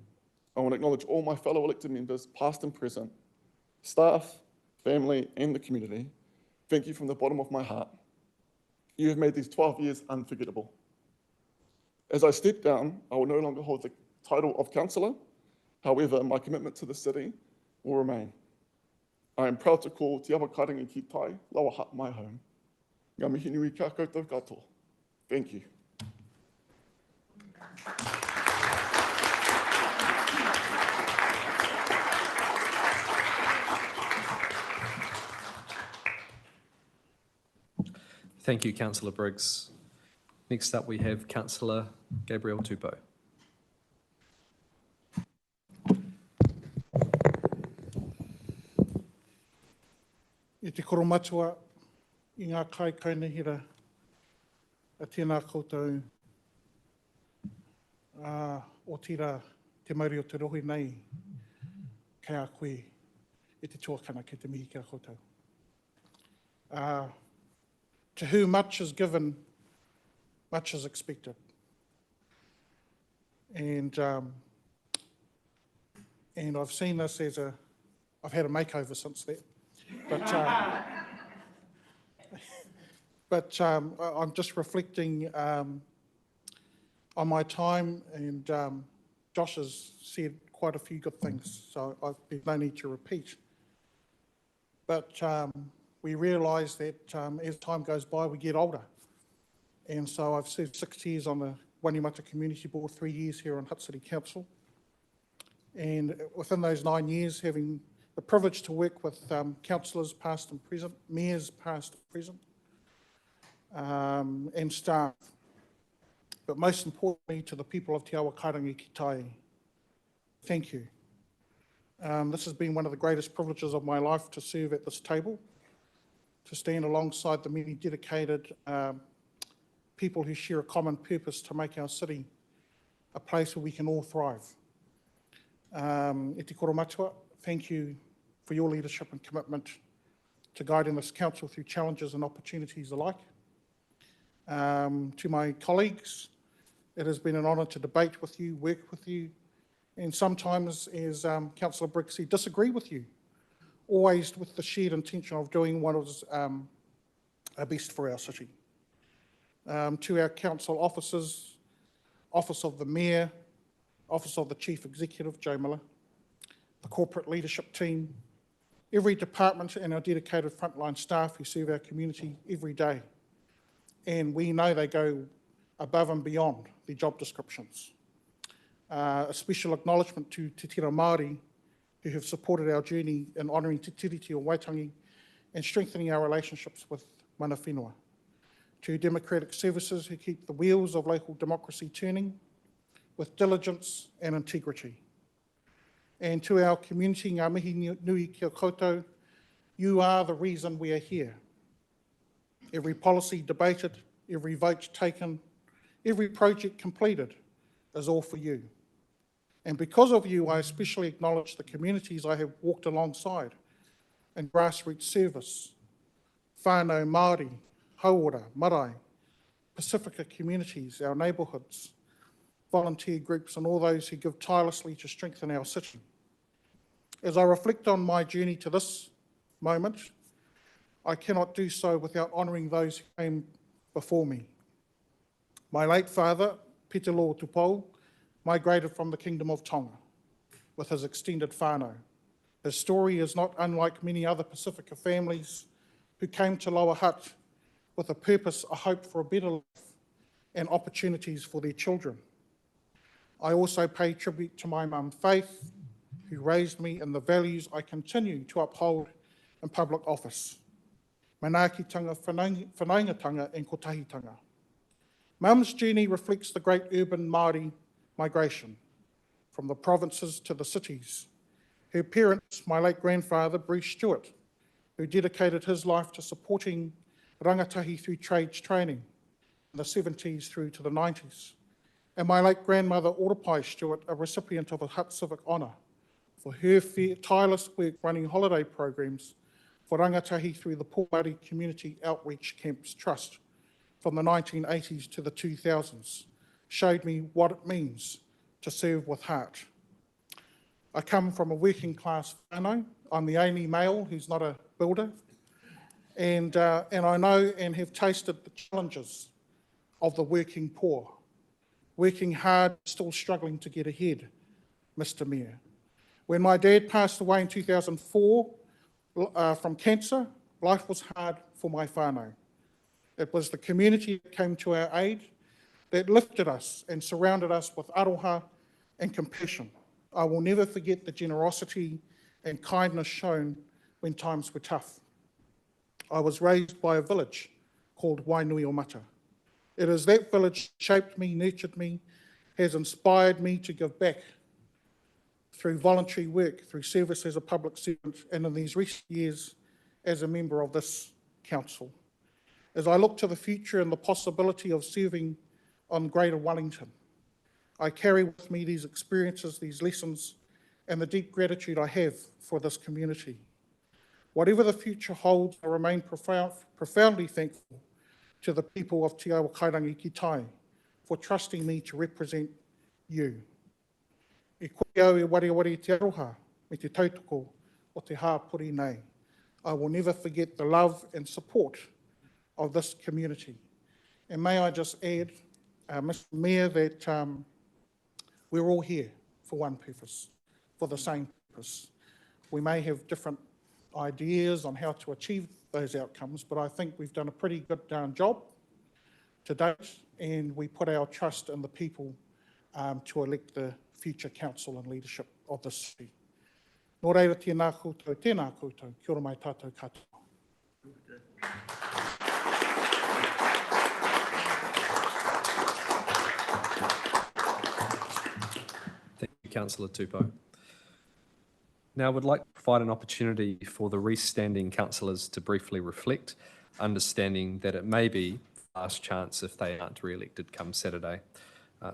I want to acknowledge all my fellow elected members, past and present, staff, family, and the community. Thank you from the bottom of my heart. You have made these 12 years unforgettable. As I step down, I will no longer hold the title of councillor. However, my commitment to the city will remain. I am proud to call Te Awa Kairangi ki Tai, Loaha, my home. Ngā mihi nui kia koutou katoa. Thank you. Thank you, Councillor Briggs. Next up, we have Councillor Gabriel Tupou. I te koromatua i ngā kai kainehira tēnā koutou o tira te mauri o te rohi nei kei a koe e te tuakana ki te mihi ki a koutou. To whom much is given, much is expected. And I've seen this as I've had a makeover since that. But I'm just reflecting on my time, and Josh has said quite a few good things, so there's no need to repeat. But we realise that as time goes by, we get older. And so I've served 6 years on the Waimata Community Board, 3 years here on Hutt City Council. And within those 9 years, having the privilege to work with councillors past and present, mayors past and present, and staff. But most importantly, to the people of Te Awa Kairangi ki tae, thank you. This has been one of the greatest privileges of my life to serve at this table, to stand alongside the many dedicated people who share a common purpose to make our city a place where we can all thrive. E te koro matua, thank you for your leadership and commitment to guiding this council through challenges and opportunities alike. To my colleagues, it has been an honour to debate with you, work with you, and sometimes, as Councillor Brixie, disagree with you, always with the shared intention of doing what is best for our city. To our council officers, Office of the Mayor, Office of the Chief Executive, Joe Miller, the corporate leadership team, every department and our dedicated frontline staff who serve our community every day. And we know they go above and beyond their job descriptions. A special acknowledgement to Te Tira Māori who have supported our journey in honouring Te Tiriti o Waitangi and strengthening our relationships with mana whenua. To Democratic Services who keep the wheels of local democracy turning with diligence and integrity. And to our community, ngā mihi nui kia koutou, you are the reason we are here. Every policy debated, every vote taken, every project completed is all for you. And because of you, I especially acknowledge the communities I have walked alongside in grassroots service, whānau Māori, Hauora, Marae, Pacifica communities, our neighbourhoods, volunteer groups and all those who give tirelessly to strengthen our city. As I reflect on my journey to this moment, I cannot do so without honouring those who came before me. My late father, Petelo Tupou, migrated from the Kingdom of Tonga with his extended whānau. His story is not unlike many other Pacifica families who came to Lower Hutt with a purpose, a hope for a better life and opportunities for their children. I also pay tribute to my mum Faith, who raised me in the values I continue to uphold in public office. Manaakitanga, whanaungatanga and kotahitanga. Mum's journey reflects the great urban Māori migration from the provinces to the cities. Her parents, my late grandfather, Bruce Stewart, who dedicated his life to supporting rangatahi through trades training in the 70s through to the 90s. And my late grandmother, Oropai Stewart, a recipient of a Hutt Civic Honour for her tireless work running holiday programs for rangatahi through the Pōwari Community Outreach Camps Trust from the 1980s to the 2000s, showed me what it means to serve with heart. I come from a working class whānau. I'm the only male who's not a builder. And I know and have tasted the challenges of the working poor. Working hard, still struggling to get ahead, Mr. Mayor. When my dad passed away in 2004 from cancer, life was hard for my whānau. It was the community that came to our aid, that lifted us and surrounded us with aroha and compassion. I will never forget the generosity and kindness shown when times were tough. I was raised by a village called Wainuiomata. It is that village shaped me, nurtured me, has inspired me to give back through voluntary work, through service as a public servant, and in these recent years as a member of this council. As I look to the future and the possibility of serving on Greater Wellington, I carry with me these experiences, these lessons, and the deep gratitude I have for this community. Whatever the future holds, I remain profoundly thankful to the people of Te Awa Kairangi ki Tai for trusting me to represent you. E koe au e wari te aroha me te tautoko o te hāpuri nei. I will never forget the love and support of this community. And may I just add, Mr. Mayor, that we're all here for one purpose, for the same purpose. We may have different ideas on how to achieve those outcomes, but I think we've done a pretty good job to date, and we put our trust in the people to elect the future council and leadership of the city. Nō reira tēnā koutou, kia ora mai tātou katoa. Thank you, Councillor Tupou. Now, I would like to provide an opportunity for the restanding councillors to briefly reflect, understanding that it may be the last chance if they aren't re-elected come Saturday.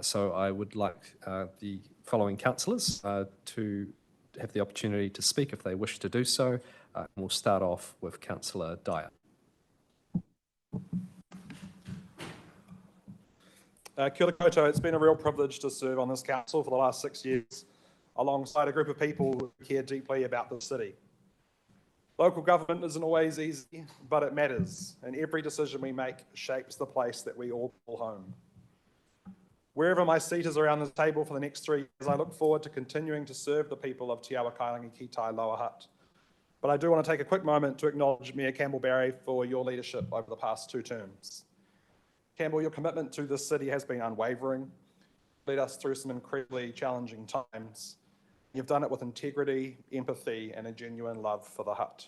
So I would like the following councillors to have the opportunity to speak if they wish to do so. And we'll start off with Councillor Dyer. Kia ora koutou. It's been a real privilege to serve on this council for the last 6 years, alongside a group of people who care deeply about the city. Local government isn't always easy, but it matters, and every decision we make shapes the place that we all call home. Wherever my seat is around the table for the next 3 years, I look forward to continuing to serve the people of Te Awa Kairangi ki Tai Lower Hutt. But I do want to take a quick moment to acknowledge Mayor Campbell Barry for your leadership over the past 2 terms. Campbell, your commitment to this city has been unwavering, led us through some incredibly challenging times. You've done it with integrity, empathy, and a genuine love for the Hutt.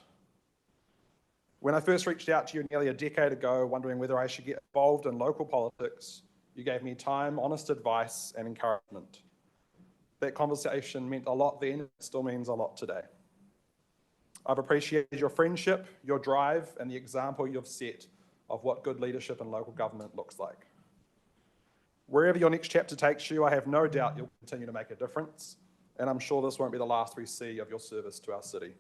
When I first reached out to you nearly a decade ago, wondering whether I should get involved in local politics, you gave me time, honest advice, and encouragement. That conversation meant a lot then, and still means a lot today. I've appreciated your friendship, your drive, and the example you've set of what good leadership in local government looks like. Wherever your next chapter takes you, I have no doubt you'll continue to make a difference, and I'm sure this won't be the last we see of your service to our city.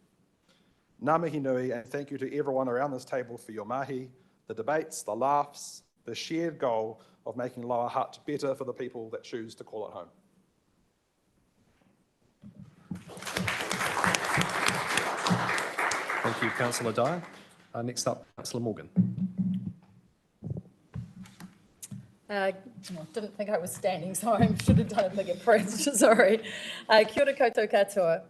Ngā mihi nui, and thank you to everyone around this table for your mahi, the debates, the laughs, the shared goal of making Lower Hutt better for the people that choose to call it home. Thank you, Councillor Dyer. Next up, Councillor Morgan. Didn't think I was standing, so I should have done a bigger press, sorry. Kia ora koutou katoa.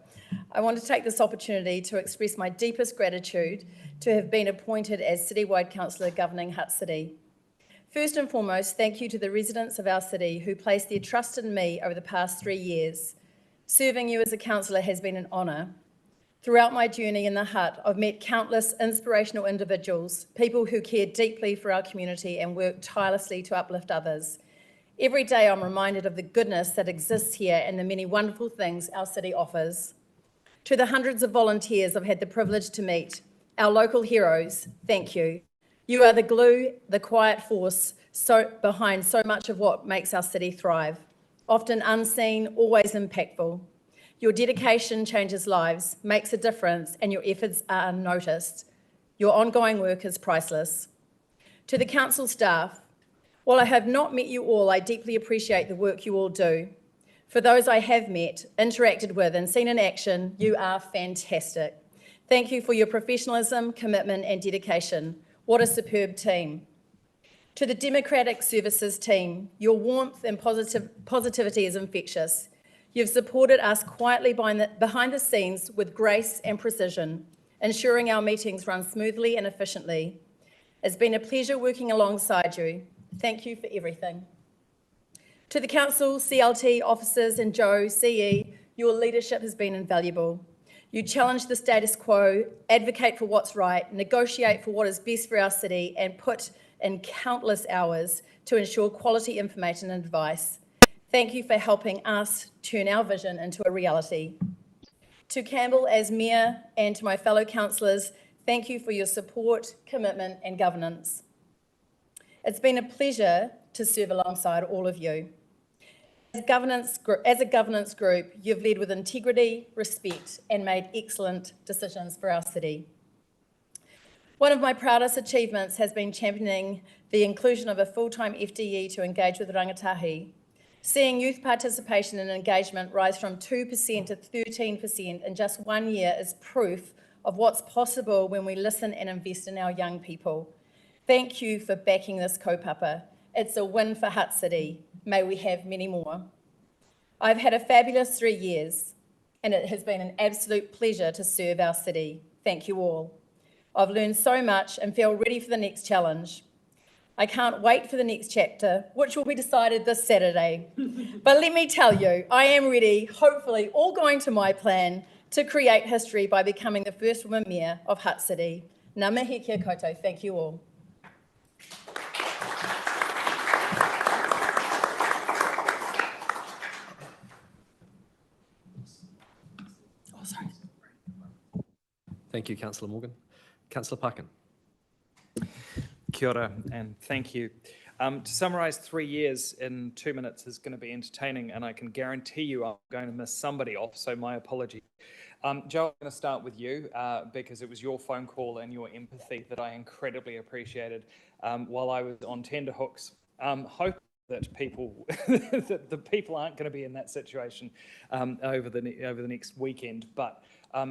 I want to take this opportunity to express my deepest gratitude to have been appointed as Citywide Councillor governing Hutt City. First and foremost, thank you to the residents of our city who placed their trust in me over the past 3 years. Serving you as a councillor has been an honour. Throughout my journey in the Hutt, I've met countless inspirational individuals, people who care deeply for our community and work tirelessly to uplift others. Every day I'm reminded of the goodness that exists here and the many wonderful things our city offers. To the hundreds of volunteers I've had the privilege to meet, our local heroes, thank you. You are the glue, the quiet force behind so much of what makes our city thrive. Often unseen, always impactful. Your dedication changes lives, makes a difference, and your efforts are unnoticed. Your ongoing work is priceless. To the council staff, while I have not met you all, I deeply appreciate the work you all do. For those I have met, interacted with, and seen in action, you are fantastic. Thank you for your professionalism, commitment, and dedication. What a superb team. To the Democratic Services team, your warmth and positivity is infectious. You've supported us quietly behind the scenes with grace and precision, ensuring our meetings run smoothly and efficiently. It's been a pleasure working alongside you. Thank you for everything. To the Council, CLT officers and Joe, CE, your leadership has been invaluable. You challenge the status quo, advocate for what's right, negotiate for what is best for our city, and put in countless hours to ensure quality information and advice. Thank you for helping us turn our vision into a reality. To Campbell as Mayor and to my fellow councillors, thank you for your support, commitment and governance. It's been a pleasure to serve alongside all of you. As a governance group, you've led with integrity, respect, and made excellent decisions for our city. One of my proudest achievements has been championing the inclusion of a full-time FTE to engage with rangatahi. Seeing youth participation and engagement rise from 2% to 13% in just 1 year is proof of what's possible when we listen and invest in our young people. Thank you for backing this kaupapa. It's a win for Hutt City. May we have many more. I've had a fabulous 3 years, and it has been an absolute pleasure to serve our city. Thank you all. I've learned so much and feel ready for the next challenge. I can't wait for the next chapter, which will be decided this Saturday. But let me tell you, I am ready, hopefully all going to my plan, to create history by becoming the first woman mayor of Hutt City. Ngā mihi kia koutou. Thank you all. Oh, sorry. Thank you, Councillor Morgan. Councillor Parkin. Kia ora, and thank you. To summarise 3 years in 2 minutes is going to be entertaining, and I can guarantee you I'm going to miss somebody off, so my apology. Joe, I'm going to start with you because it was your phone call and your empathy that I incredibly appreciated while I was on tenterhooks. Hope that people, that the people aren't going to be in that situation over the next weekend, but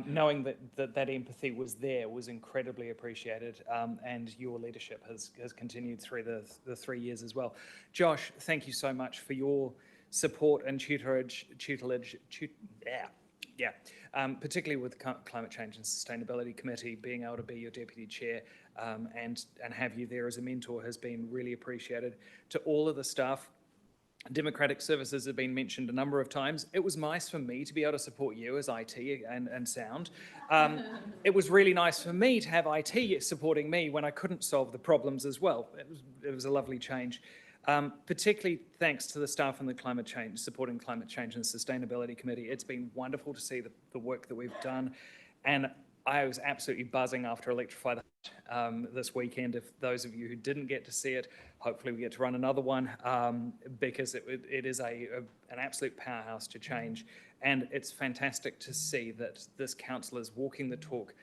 knowing that empathy was there was incredibly appreciated, and your leadership has continued through the 3 years as well. Josh, thank you so much for your support and tutelage, particularly with the Climate Change and Sustainability Committee. Being able to be your deputy chair and have you there as a mentor has been really appreciated. To all of the staff, Democratic Services have been mentioned a number of times. It was nice for me to be able to support you as IT and sound. It was really nice for me to have IT supporting me when I couldn't solve the problems as well. It was a lovely change. Particularly thanks to the staff in the supporting Climate Change and Sustainability Committee. It's been wonderful to see the work that we've done. And I was absolutely buzzing after Electrify the Hutt this weekend. If those of you who didn't get to see it, hopefully we get to run another one because it is an absolute powerhouse to change. And it's fantastic to see that this council is walking the talk,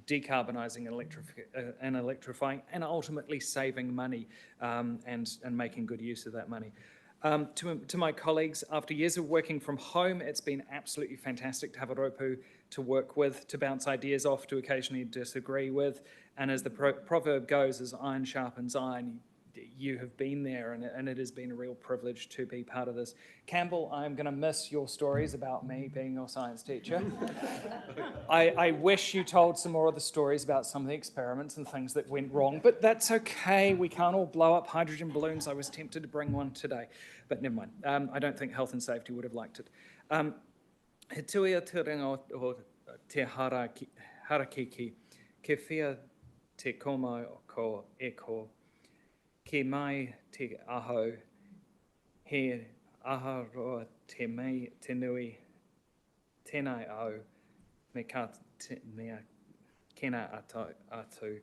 decarbonising and electrifying, and ultimately saving money and making good use of that money. To my colleagues, after years of working from home, it's been absolutely fantastic to have a raupu to work with, to bounce ideas off, to occasionally disagree with. And as the proverb goes, as iron sharpens iron, you have been there, and it has been a real privilege to be part of this. Campbell, I'm going to miss your stories about me being your science teacher. I wish you told some more of the stories about some of the experiments and things that went wrong, but that's okay. We can't all blow up hydrogen balloons. I was tempted to bring one today, but never mind. I don't think health and safety would have liked it. He tuia te ringa o te harakiki, ke whia te koma ko e ko. Ki mai te aho, he aha roa te mei te nui, tēnei au, me ka mea kena atu,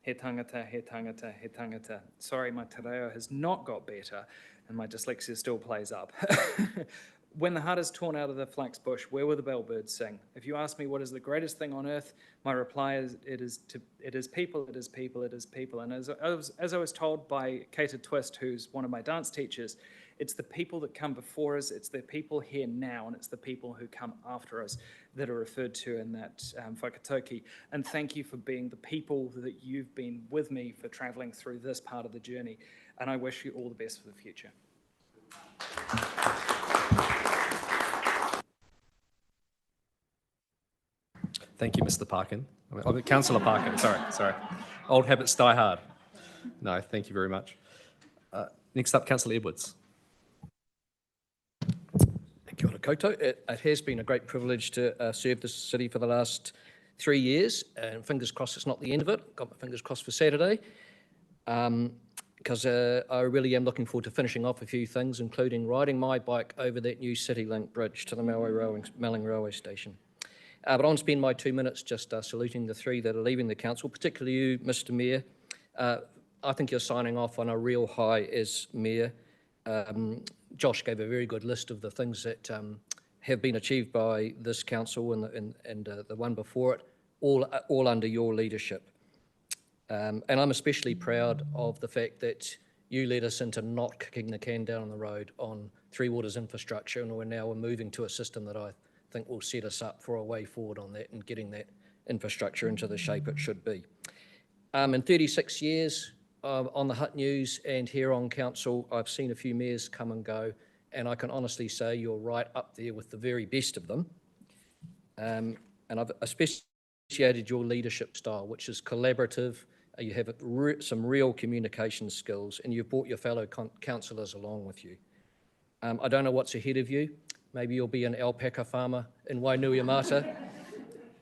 he tangata, he tangata, he tangata. Sorry, my te reo has not got better, and my dyslexia still plays up. When the heart is torn out of the flax bush, where will the bellbirds sing? If you ask me what is the greatest thing on earth, my reply is it is people, it is people, it is people. And as I was told by Kata Twist, who's one of my dance teachers, it's the people that come before us, it's the people here now, and it's the people who come after us that are referred to in that whakatauki. And thank you for being the people that you've been with me for travelling through this part of the journey. And I wish you all the best for the future. Thank you, Mr. Parkin. Councillor Parkin, sorry. Old habits die hard. No, thank you very much. Next up, Councillor Edwards. Kia ora koutou. It has been a great privilege to serve this city for the last 3 years, and fingers crossed it's not the end of it. Got my fingers crossed for Saturday, because I really am looking forward to finishing off a few things, including riding my bike over that new CityLink bridge to the Melling Railway Station. But I'll spend my 2 minutes just saluting the three that are leaving the council, particularly you, Mr. Mayor, I think you're signing off on a real high as Mayor. Josh gave a very good list of the things that have been achieved by this council and the one before it, all under your leadership. And I'm especially proud of the fact that you led us into not kicking the can down the road on Three Waters infrastructure, and we're moving to a system that I think will set us up for a way forward on that and getting that infrastructure into the shape it should be. In 36 years on the Hut News and here on council, I've seen a few mayors come and go, and I can honestly say you're right up there with the very best of them. And I've appreciated your leadership style, which is collaborative. You have some real communication skills, and you've brought your fellow councillors along with you. I don't know what's ahead of you. Maybe you'll be an alpaca farmer in Wainuiomata.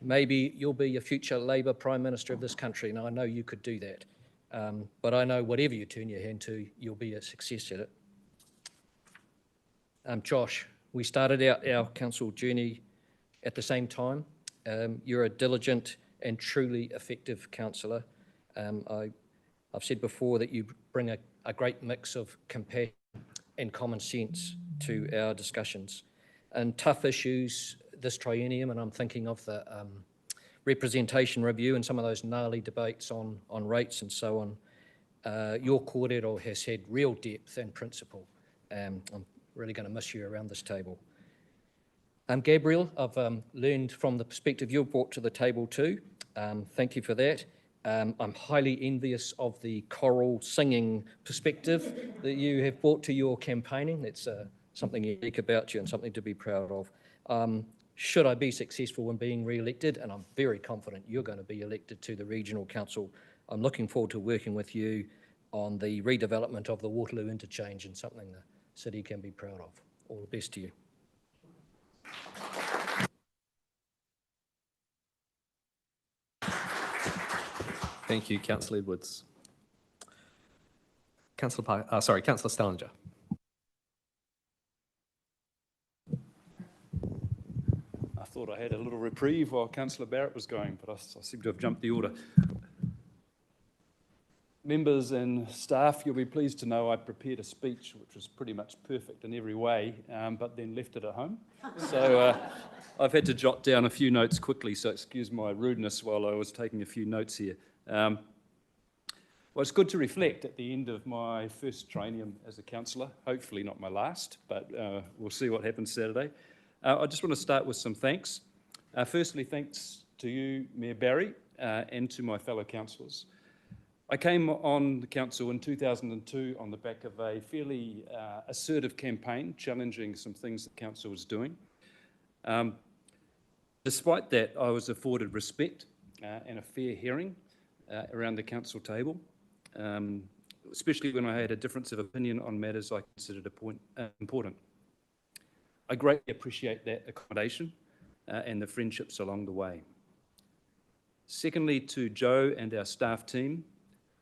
Maybe you'll be a future Labour Prime Minister of this country, and I know you could do that. But I know whatever you turn your hand to, you'll be a success at it. Josh, we started out our council journey at the same time. You're a diligent and truly effective councillor. I've said before that you bring a great mix of compassion and common sense to our discussions. And tough issues this triennium, and I'm thinking of the representation review and some of those gnarly debates on rates and so on, your kōrero has had real depth and principle. I'm really going to miss you around this table. Gabriel, I've learned from the perspective you've brought to the table too. Thank you for that. I'm highly envious of the choral singing perspective that you have brought to your campaigning. That's something unique about you and something to be proud of. Should I be successful in being re-elected, and I'm very confident you're going to be elected to the Regional Council, I'm looking forward to working with you on the redevelopment of the Waterloo Interchange and something the city can be proud of. All the best to you. Thank you, Councillor Edwards. Councillor Stallinger. I thought I had a little reprieve while Councillor Barrett was going, but I seem to have jumped the order. Members and staff, you'll be pleased to know I prepared a speech which was pretty much perfect in every way, but then left it at home. So I've had to jot down a few notes quickly, so excuse my rudeness while I was taking a few notes here. Well, it's good to reflect at the end of my first triennium as a councillor, hopefully not my last, but we'll see what happens Saturday. I just want to start with some thanks. Firstly, thanks to you, Mayor Barry, and to my fellow councillors. I came on the council in 2002 on the back of a fairly assertive campaign challenging some things the council was doing. Despite that, I was afforded respect and a fair hearing around the council table, especially when I had a difference of opinion on matters I considered important. I greatly appreciate that accommodation and the friendships along the way. Secondly, to Joe and our staff team,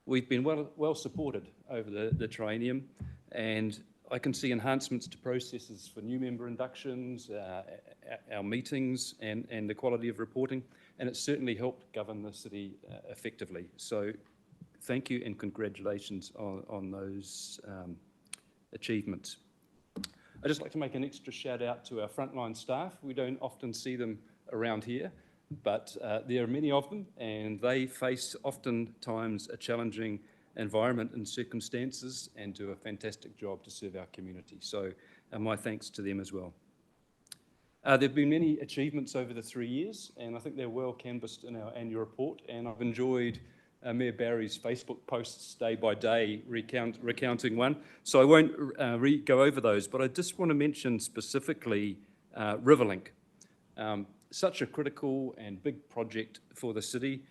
we've been well supported over the triennium, and I can see enhancements to processes for new member inductions, our meetings, and the quality of reporting, and it's certainly helped govern the city effectively. So thank you and congratulations on those achievements. I'd just like to make an extra shout out to our frontline staff. We don't often see them around here, but there are many of them, and they face oftentimes a challenging environment and circumstances and do a fantastic job to serve our community. So my thanks to them as well. There have been many achievements over the 3 years, and I think they're well canvassed in our annual report, and I've enjoyed Mayor Barry's Facebook posts day by day recounting one. So I won't go over those, but I just want to mention specifically Riverlink. Such a critical and big project for the city,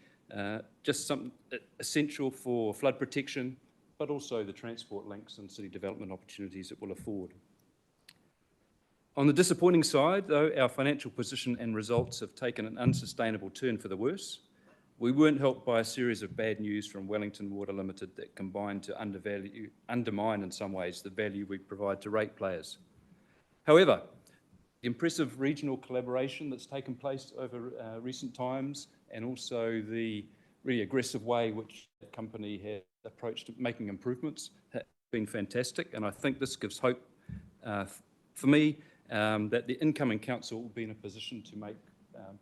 just something essential for flood protection, but also the transport links and city development opportunities it will afford. On the disappointing side, though, our financial position and results have taken an unsustainable turn for the worse. We weren't helped by a series of bad news from Wellington Water Limited that combined to undermine in some ways the value we provide to ratepayers. However, the impressive regional collaboration that's taken place over recent times, and also the really aggressive way which the company has approached making improvements has been fantastic. And I think this gives hope for me that the incoming council will be in a position to make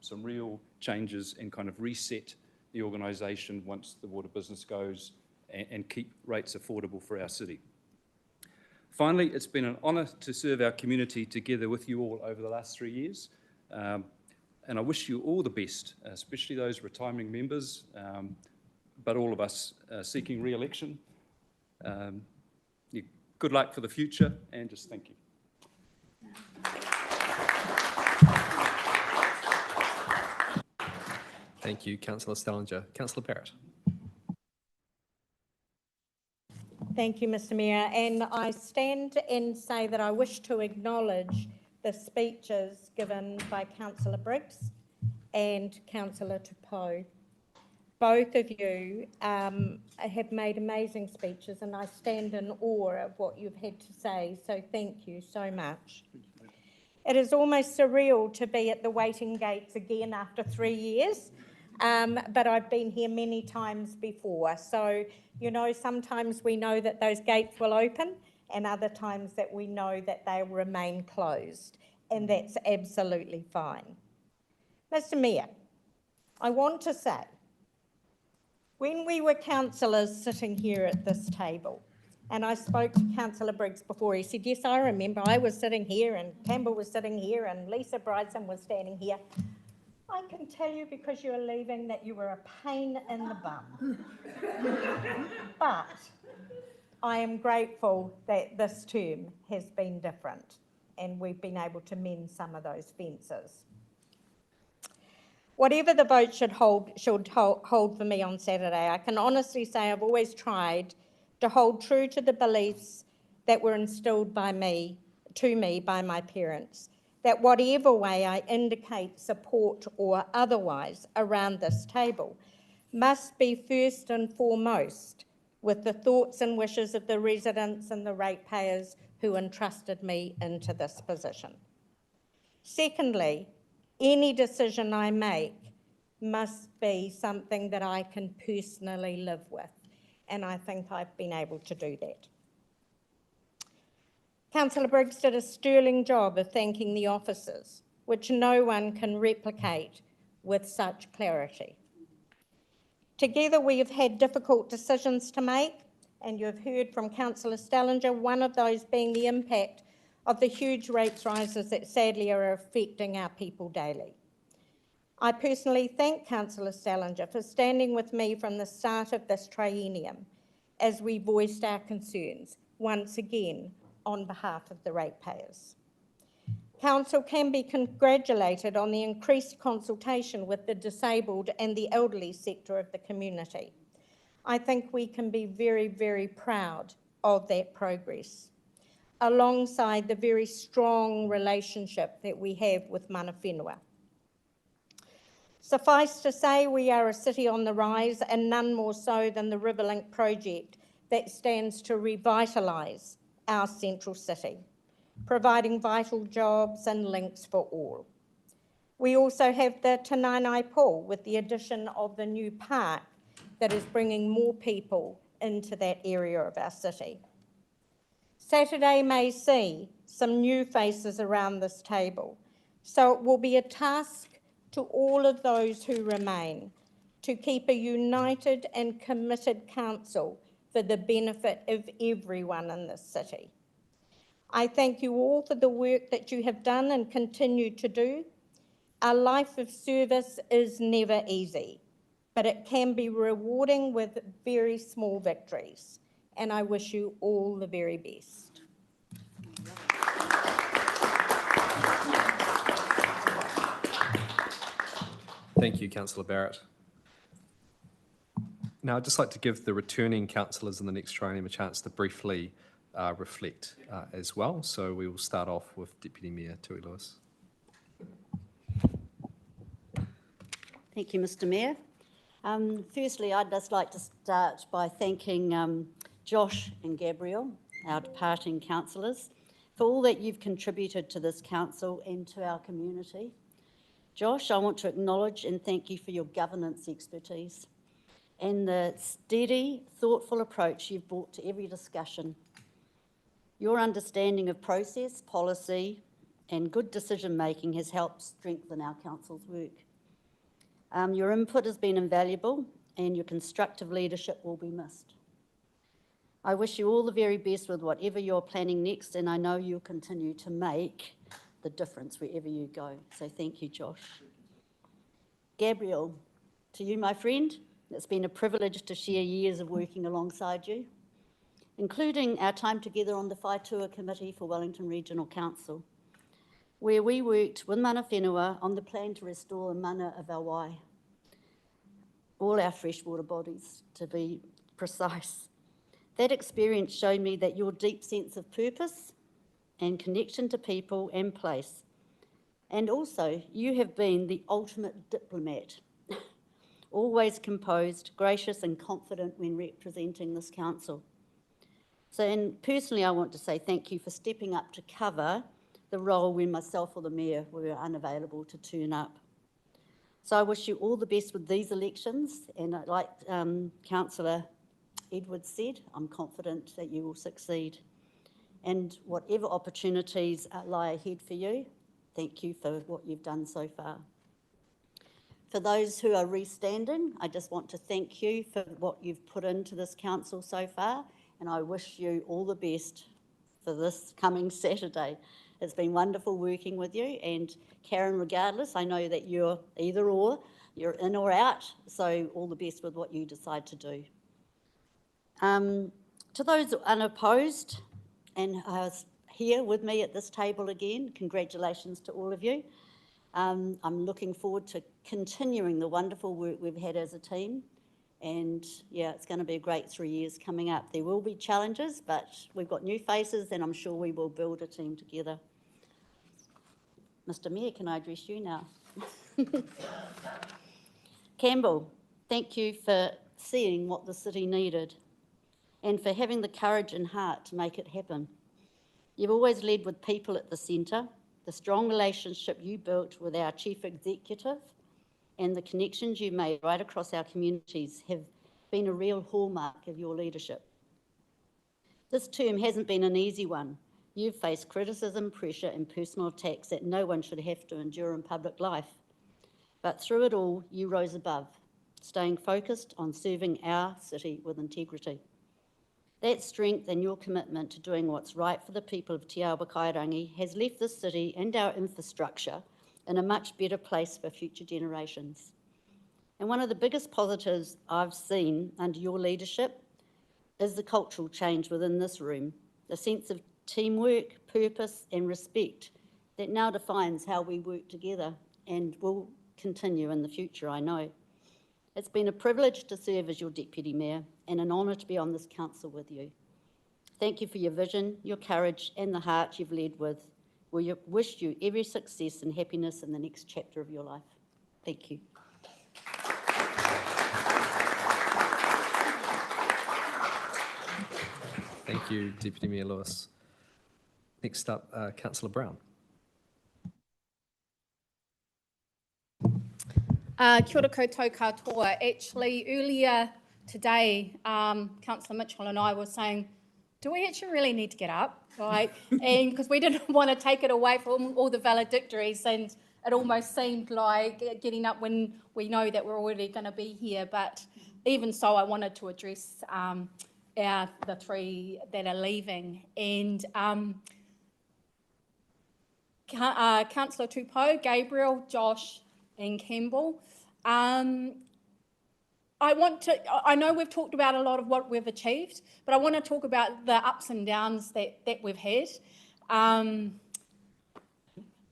some real changes and kind of reset the organisation once the water business goes and keep rates affordable for our city. Finally, it's been an honour to serve our community together with you all over the last 3 years. And I wish you all the best, especially those retiring members, but all of us seeking re-election. Good luck for the future, and just thank you. Thank you, Councillor Stellinger. Councillor Barrett. Thank you, Mr. Mayor. And I stand and say that I wish to acknowledge the speeches given by Councillor Briggs and Councillor Tupou. Both of you have made amazing speeches, and I stand in awe of what you've had to say, so thank you so much. It is almost surreal to be at the waiting gates again after 3 years, but I've been here many times before. So, you know, sometimes we know that those gates will open, and other times that we know that they'll remain closed, and that's absolutely fine. Mr. Mayor, I want to say, when we were councillors sitting here at this table, and I spoke to Councillor Briggs before, he said, yes, I remember, I was sitting here and Campbell was sitting here and Lisa Bryson was standing here. I can tell you, because you're leaving, that you were a pain in the bum. But I am grateful that this term has been different and we've been able to mend some of those fences. Whatever the vote should hold for me on Saturday, I can honestly say I've always tried to hold true to the beliefs that were instilled by me by my parents, that whatever way I indicate support or otherwise around this table must be first and foremost with the thoughts and wishes of the residents and the ratepayers who entrusted me into this position. Secondly, any decision I make must be something that I can personally live with, and I think I've been able to do that. Councillor Briggs did a sterling job of thanking the officers, which no one can replicate with such clarity. Together we have had difficult decisions to make, and you've heard from Councillor Stellinger, one of those being the impact of the huge rates rises that sadly are affecting our people daily. I personally thank Councillor Stellinger for standing with me from the start of this triennium as we voiced our concerns, once again, on behalf of the ratepayers. Council can be congratulated on the increased consultation with the disabled and the elderly sector of the community. I think we can be very, very proud of that progress, alongside the very strong relationship that we have with mana whenua. Suffice to say, we are a city on the rise, and none more so than the Riverlink project that stands to revitalise our central city, providing vital jobs and links for all. We also have the Tanainai Pool with the addition of the new park that is bringing more people into that area of our city. Saturday may see some new faces around this table, so it will be a task to all of those who remain to keep a united and committed council for the benefit of everyone in this city. I thank you all for the work that you have done and continue to do. A life of service is never easy, but it can be rewarding with very small victories, and I wish you all the very best. Thank you, Councillor Barrett. Now, I'd just like to give the returning councillors in the next triennium a chance to briefly reflect as well. So we will start off with Deputy Mayor Tui Lewis. Thank you, Mr. Mayor. Firstly, I'd just like to start by thanking Josh and Gabrielle, our departing councillors, for all that you've contributed to this council and to our community. Josh, I want to acknowledge and thank you for your governance expertise. and the steady, thoughtful approach you've brought to every discussion. Your understanding of process, policy, and good decision-making has helped strengthen our council's work. Your input has been invaluable, and your constructive leadership will be missed. I wish you all the very best with whatever you're planning next, and I know you'll continue to make the difference wherever you go. So thank you, Josh. Gabriel, to you, my friend, it's been a privilege to share years of working alongside you, including our time together on the Whaitua Committee for Wellington Regional Council, where we worked with mana whenua on the plan to restore the mana of our wai, all our freshwater bodies, to be precise. That experience showed me that your deep sense of purpose and connection to people and place, and also you have been the ultimate diplomat, always composed, gracious and confident when representing this council. So, and personally, I want to say thank you for stepping up to cover the role when myself or the Mayor were unavailable to turn up. So I wish you all the best with these elections, and like Councillor Edwards said, I'm confident that you will succeed. And whatever opportunities lie ahead for you, thank you for what you've done so far. For those who are restanding, I just want to thank you for what you've put into this council so far, and I wish you all the best for this coming Saturday. It's been wonderful working with you, and Karen, regardless, I know that you're either or, you're in or out, so all the best with what you decide to do. To those unopposed and here with me at this table again, congratulations to all of you. I'm looking forward to continuing the wonderful work we've had as a team, and yeah, it's going to be a great 3 years coming up. There will be challenges, but we've got new faces, and I'm sure we will build a team together. Mr. Mayor, can I address you now? Campbell, thank you for seeing what the city needed and for having the courage and heart to make it happen. You've always led with people at the centre. The strong relationship you built with our Chief Executive and the connections you made right across our communities have been a real hallmark of your leadership. This term hasn't been an easy one. You've faced criticism, pressure and personal attacks that no one should have to endure in public life. But through it all, you rose above, staying focused on serving our city with integrity. That strength and your commitment to doing what's right for the people of Te Awamutu has left this city and our infrastructure in a much better place for future generations. And one of the biggest positives I've seen under your leadership is the cultural change within this room, the sense of teamwork, purpose and respect that now defines how we work together and will continue in the future, I know. It's been a privilege to serve as your Deputy Mayor and an honour to be on this council with you. Thank you for your vision, your courage and the heart you've led with. We wish you every success and happiness in the next chapter of your life. Thank you. Thank you, Deputy Mayor Lewis. Next up, Councillor Brown. Kia ora koutou katoa. Actually, earlier today, Councillor Mitchell and I were saying, do we actually really need to get up? Like, and because we didn't want to take it away from all the valedictories, and it almost seemed like getting up when we know that we're already going to be here. But even so, I wanted to address the three that are leaving. And Councillor Tupou, Gabriel, Josh and Campbell. I know we've talked about a lot of what we've achieved, but I want to talk about the ups and downs that we've had.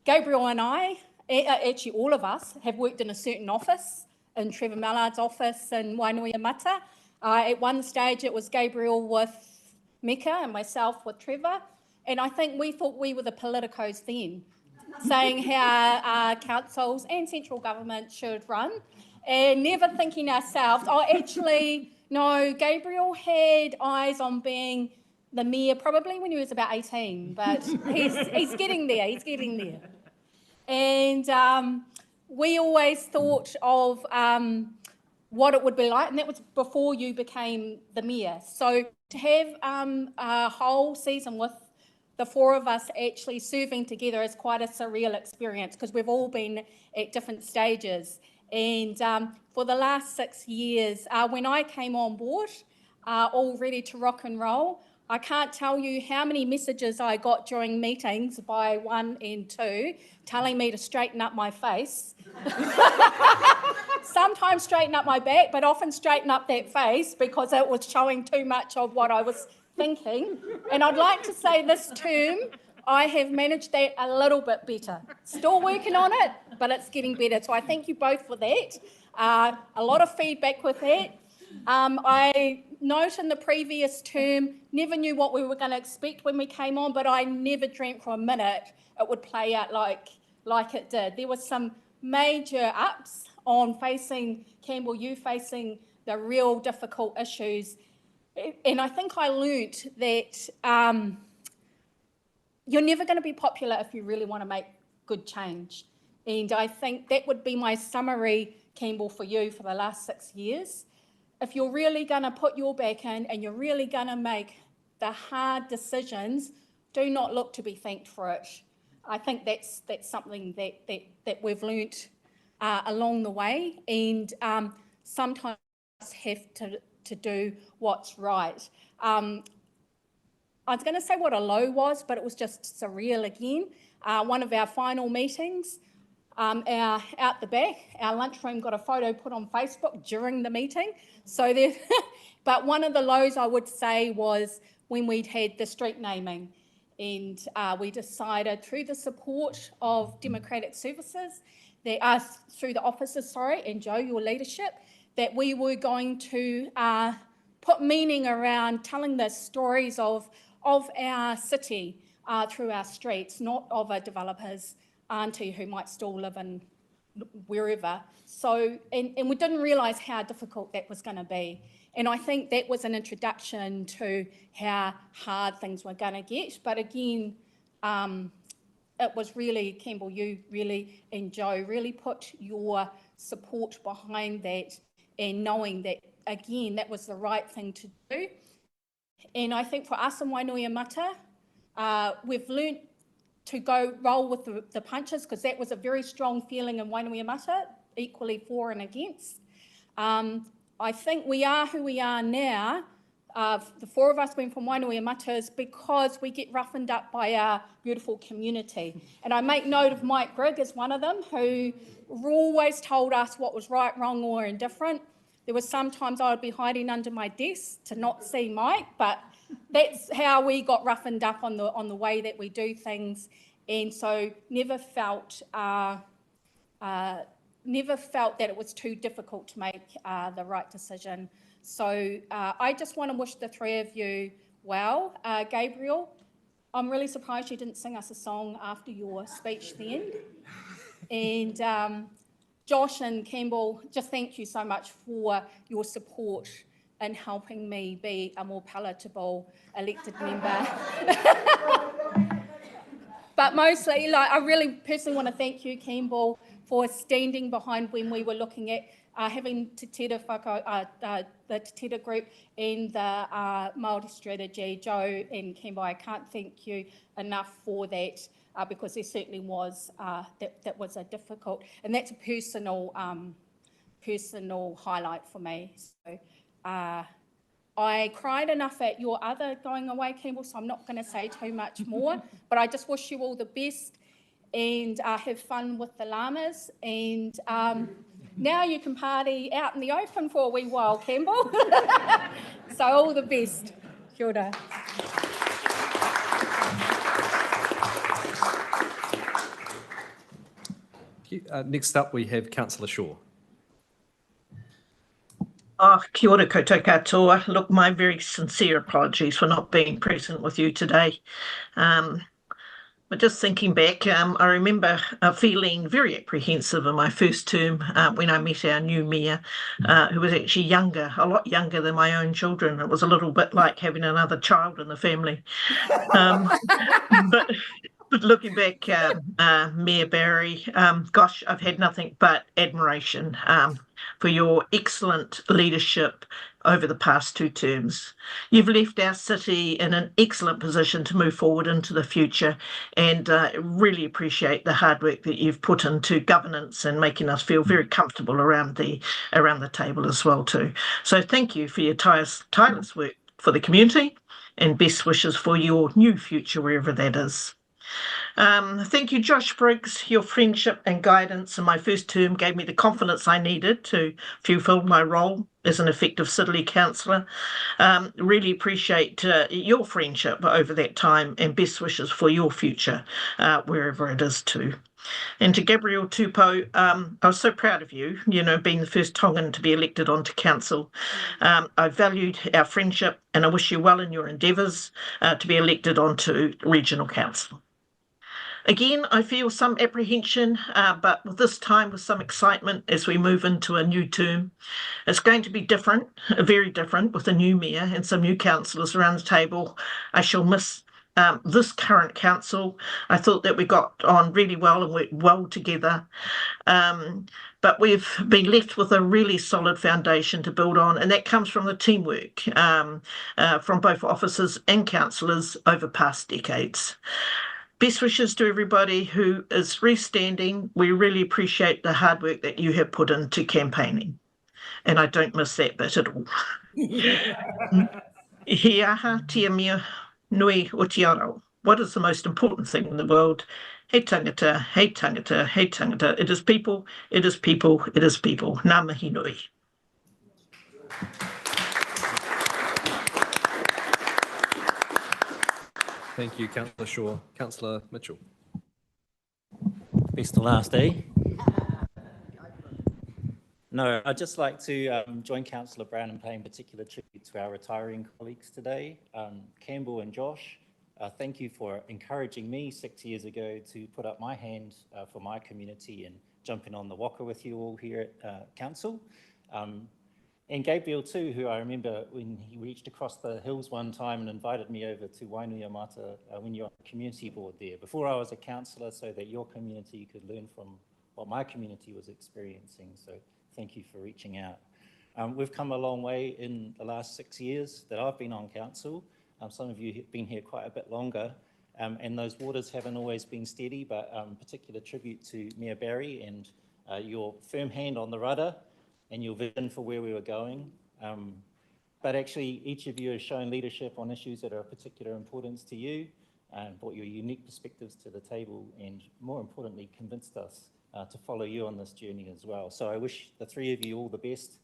Gabriel and I, actually all of us, have worked in a certain office, in Trevor Mallard's office in Wainuiomata. At one stage it was Gabriel with Mecca and myself with Trevor, and I think we thought we were the politicos then, saying how councils and central government should run, and never thinking ourselves, oh, actually, no, Gabriel had eyes on being the mayor probably when he was about 18, but he's getting there, And we always thought of what it would be like, and that was before you became the mayor. So to have a whole season with the four of us actually serving together is quite a surreal experience because we've all been at different stages. And for the last 6 years, when I came on board, all ready to rock and roll, I can't tell you how many messages I got during meetings by 1 and 2 telling me to straighten up my face. Sometimes straighten up my back, but often straighten up that face because it was showing too much of what I was thinking. And I'd like to say this term, I have managed that a little bit better. Still working on it, but it's getting better. So I thank you both for that. A lot of feedback with that. I note in the previous term, never knew what we were going to expect when we came on, but I never dreamt for a minute it would play out like it did. There was some major ups on facing Campbell, you facing the real difficult issues. And I think I learnt that you're never going to be popular if you really want to make good change. And I think that would be my summary, Campbell, for you for the last 6 years. If you're really going to put your back in and you're really going to make the hard decisions, do not look to be thanked for it. I think that's something that we've learnt along the way, and sometimes have to do what's right. I was going to say what a low was, but it was just surreal again. One of our final meetings, out the back, our lunchroom got a photo put on Facebook during the meeting. So there, but one of the lows I would say was when we'd had the street naming, and we decided through the support of Democratic Services, through the officers, and Joe, your leadership, that we were going to put meaning around telling the stories of our city through our streets, not of a developer's auntie who might still live in wherever. So, and we didn't realise how difficult that was going to be. And I think that was an introduction to how hard things were going to get. But again, it was really, Campbell, you really, and Joe, really put your support behind that and knowing that, again, that was the right thing to do. And I think for us in Wainuiomata, we've learnt to go roll with the punches, because that was a very strong feeling in Wainuiomata, equally for and against. I think we are who we are now. The four of us went from Wainuiomata is because we get roughened up by our beautiful community. And I make note of Mike Grigg as one of them, who always told us what was right, wrong, or indifferent. There was sometimes I would be hiding under my desk to not see Mike, but that's how we got roughened up on the way that we do things. And so never felt that it was too difficult to make the right decision. So I just want to wish the three of you well. Gabriel, I'm really surprised you didn't sing us a song after your speech then. And Josh and Campbell, just thank you so much for your support in helping me be a more palatable elected member. But mostly, I really personally want to thank you, Campbell, for standing behind when we were looking at having Te Tira the Te Tira group and the Māori strategy. Joe and Campbell, I can't thank you enough for that, because there certainly was, that was a difficult, and that's a personal highlight for me. So I cried enough at your other going away, Campbell, so I'm not going to say too much more, but I just wish you all the best and have fun with the llamas. And now you can party out in the open for a wee while, Campbell. So all the best. Kia ora. Next up, we have Councillor Shaw. Oh, kia ora koutou katoa. Look, my very sincere apologies for not being present with you today. But just thinking back, I remember feeling very apprehensive in my first term when I met our new mayor, who was actually younger, a lot younger than my own children. It was a little bit like having another child in the family. But looking back, Mayor Barry, gosh, I've had nothing but admiration for your excellent leadership over the past 2 terms. You've left our city in an excellent position to move forward into the future, and really appreciate the hard work that you've put into governance and making us feel very comfortable around the table as well too. So thank you for your tireless work for the community, and best wishes for your new future wherever that is. Thank you, Josh Briggs. Your friendship and guidance in my first term gave me the confidence I needed to fulfil my role as an effective city councillor. Really appreciate your friendship over that time, and best wishes for your future wherever it is too. And to Gabriel Tupou, I was so proud of you, being the first Tongan to be elected onto council. I valued our friendship, and I wish you well in your endeavours to be elected onto regional council. Again, I feel some apprehension, but this time with some excitement as we move into a new term. It's going to be different, very different, with a new mayor and some new councillors around the table. I shall miss this current council. I thought that we got on really well and worked well together. But we've been left with a really solid foundation to build on, and that comes from the teamwork from both officers and councillors over past decades. Best wishes to everybody who is restanding. We really appreciate the hard work that you have put into campaigning, and I don't miss that bit at all. He aha tia mea nui o te arau. What is the most important thing in the world? Hei tangata, hei tangata, hei tangata. It is people, it is people, it is people. Ngā mihi nui. Thank you, Councillor Shaw. Councillor Mitchell. Best to last, eh? No, I'd just like to join Councillor Brown in paying particular tribute to our retiring colleagues today. Campbell and Josh, thank you for encouraging me 6 years ago to put up my hand for my community and jumping on the waka with you all here at Council. And Gabriel too, who I remember when he reached across the hills one time and invited me over to Wainuiomata when you were on the community board there, before I was a councillor, so that your community could learn from what my community was experiencing. So thank you for reaching out. We've come a long way in the last 6 years that I've been on council. Some of you have been here quite a bit longer, and those waters haven't always been steady, but particular tribute to Mayor Barry and your firm hand on the rudder and your vision for where we were going. But actually, each of you has shown leadership on issues that are of particular importance to you, and brought your unique perspectives to the table, and more importantly, convinced us to follow you on this journey as well. So I wish the 3 of you all the best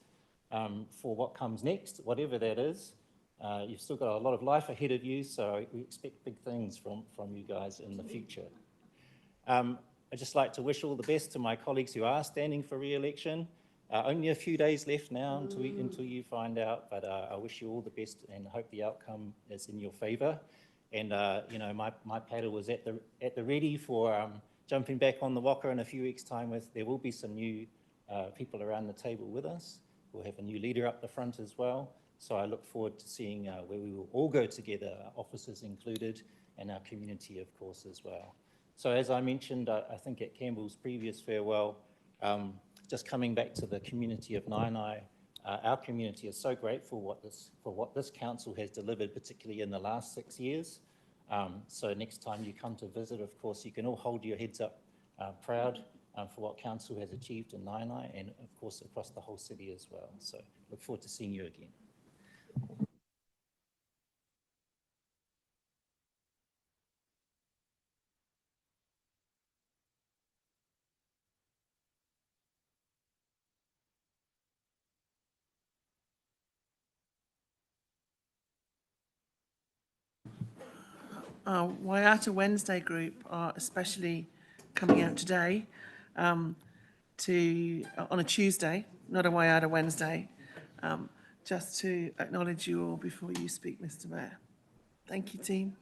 for what comes next, whatever that is. You've still got a lot of life ahead of you, so we expect big things from you guys in the future. I'd just like to wish all the best to my colleagues who are standing for re-election. Only a few days left now until you find out, but I wish you all the best and hope the outcome is in your favour. And my paddle was at the ready for jumping back on the waka in a few weeks' time. There will be some new people around the table with us. We'll have a new leader up the front as well. So I look forward to seeing where we will all go together, officers included, and our community, of course, as well. So as I mentioned, I think at Campbell's previous farewell, just coming back to the community of Nainai, our community is so grateful for what this council has delivered, particularly in the last 6 years. So next time you come to visit, of course, you can all hold your heads up proud for what council has achieved in Nainai, and of course across the whole city as well. So look forward to seeing you again. Waiata Wednesday group are especially coming out today on a Tuesday, not a Waiata Wednesday, just to acknowledge you all before you speak, Mr. Mayor. Thank you, team.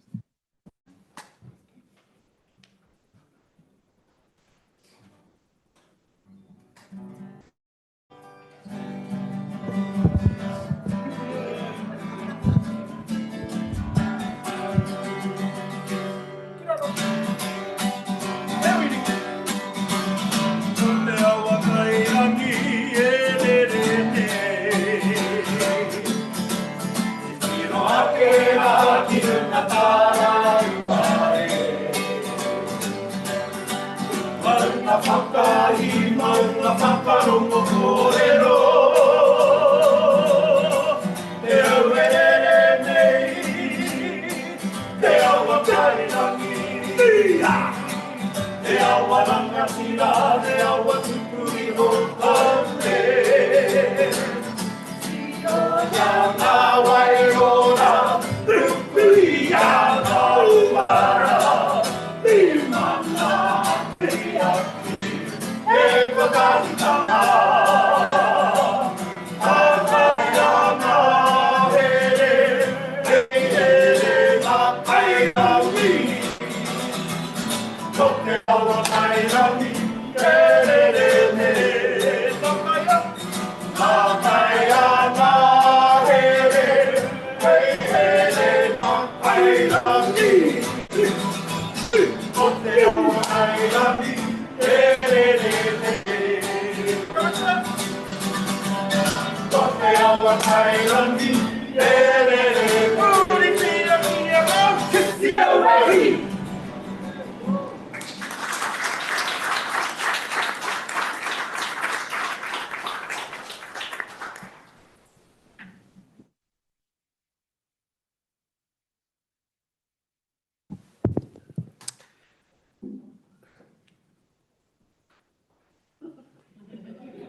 whakarongo kōrero. Te auere nei, te awa kairangi. Te awa rangatira, te awa tupuri ho kaure. Ngā wairora, tupuri a ngā uara. Ni mana pia, e whakarutanga. Ākaiana here, e here ngā kairangi. Ko te awa kairangi, e re re me. Tokaya, ākaiana here, e here ngā kairangi. Ko te awa kairangi, e re re me. Ko te awa kairangi, e re re me. Uri pia pia ngā kisi away.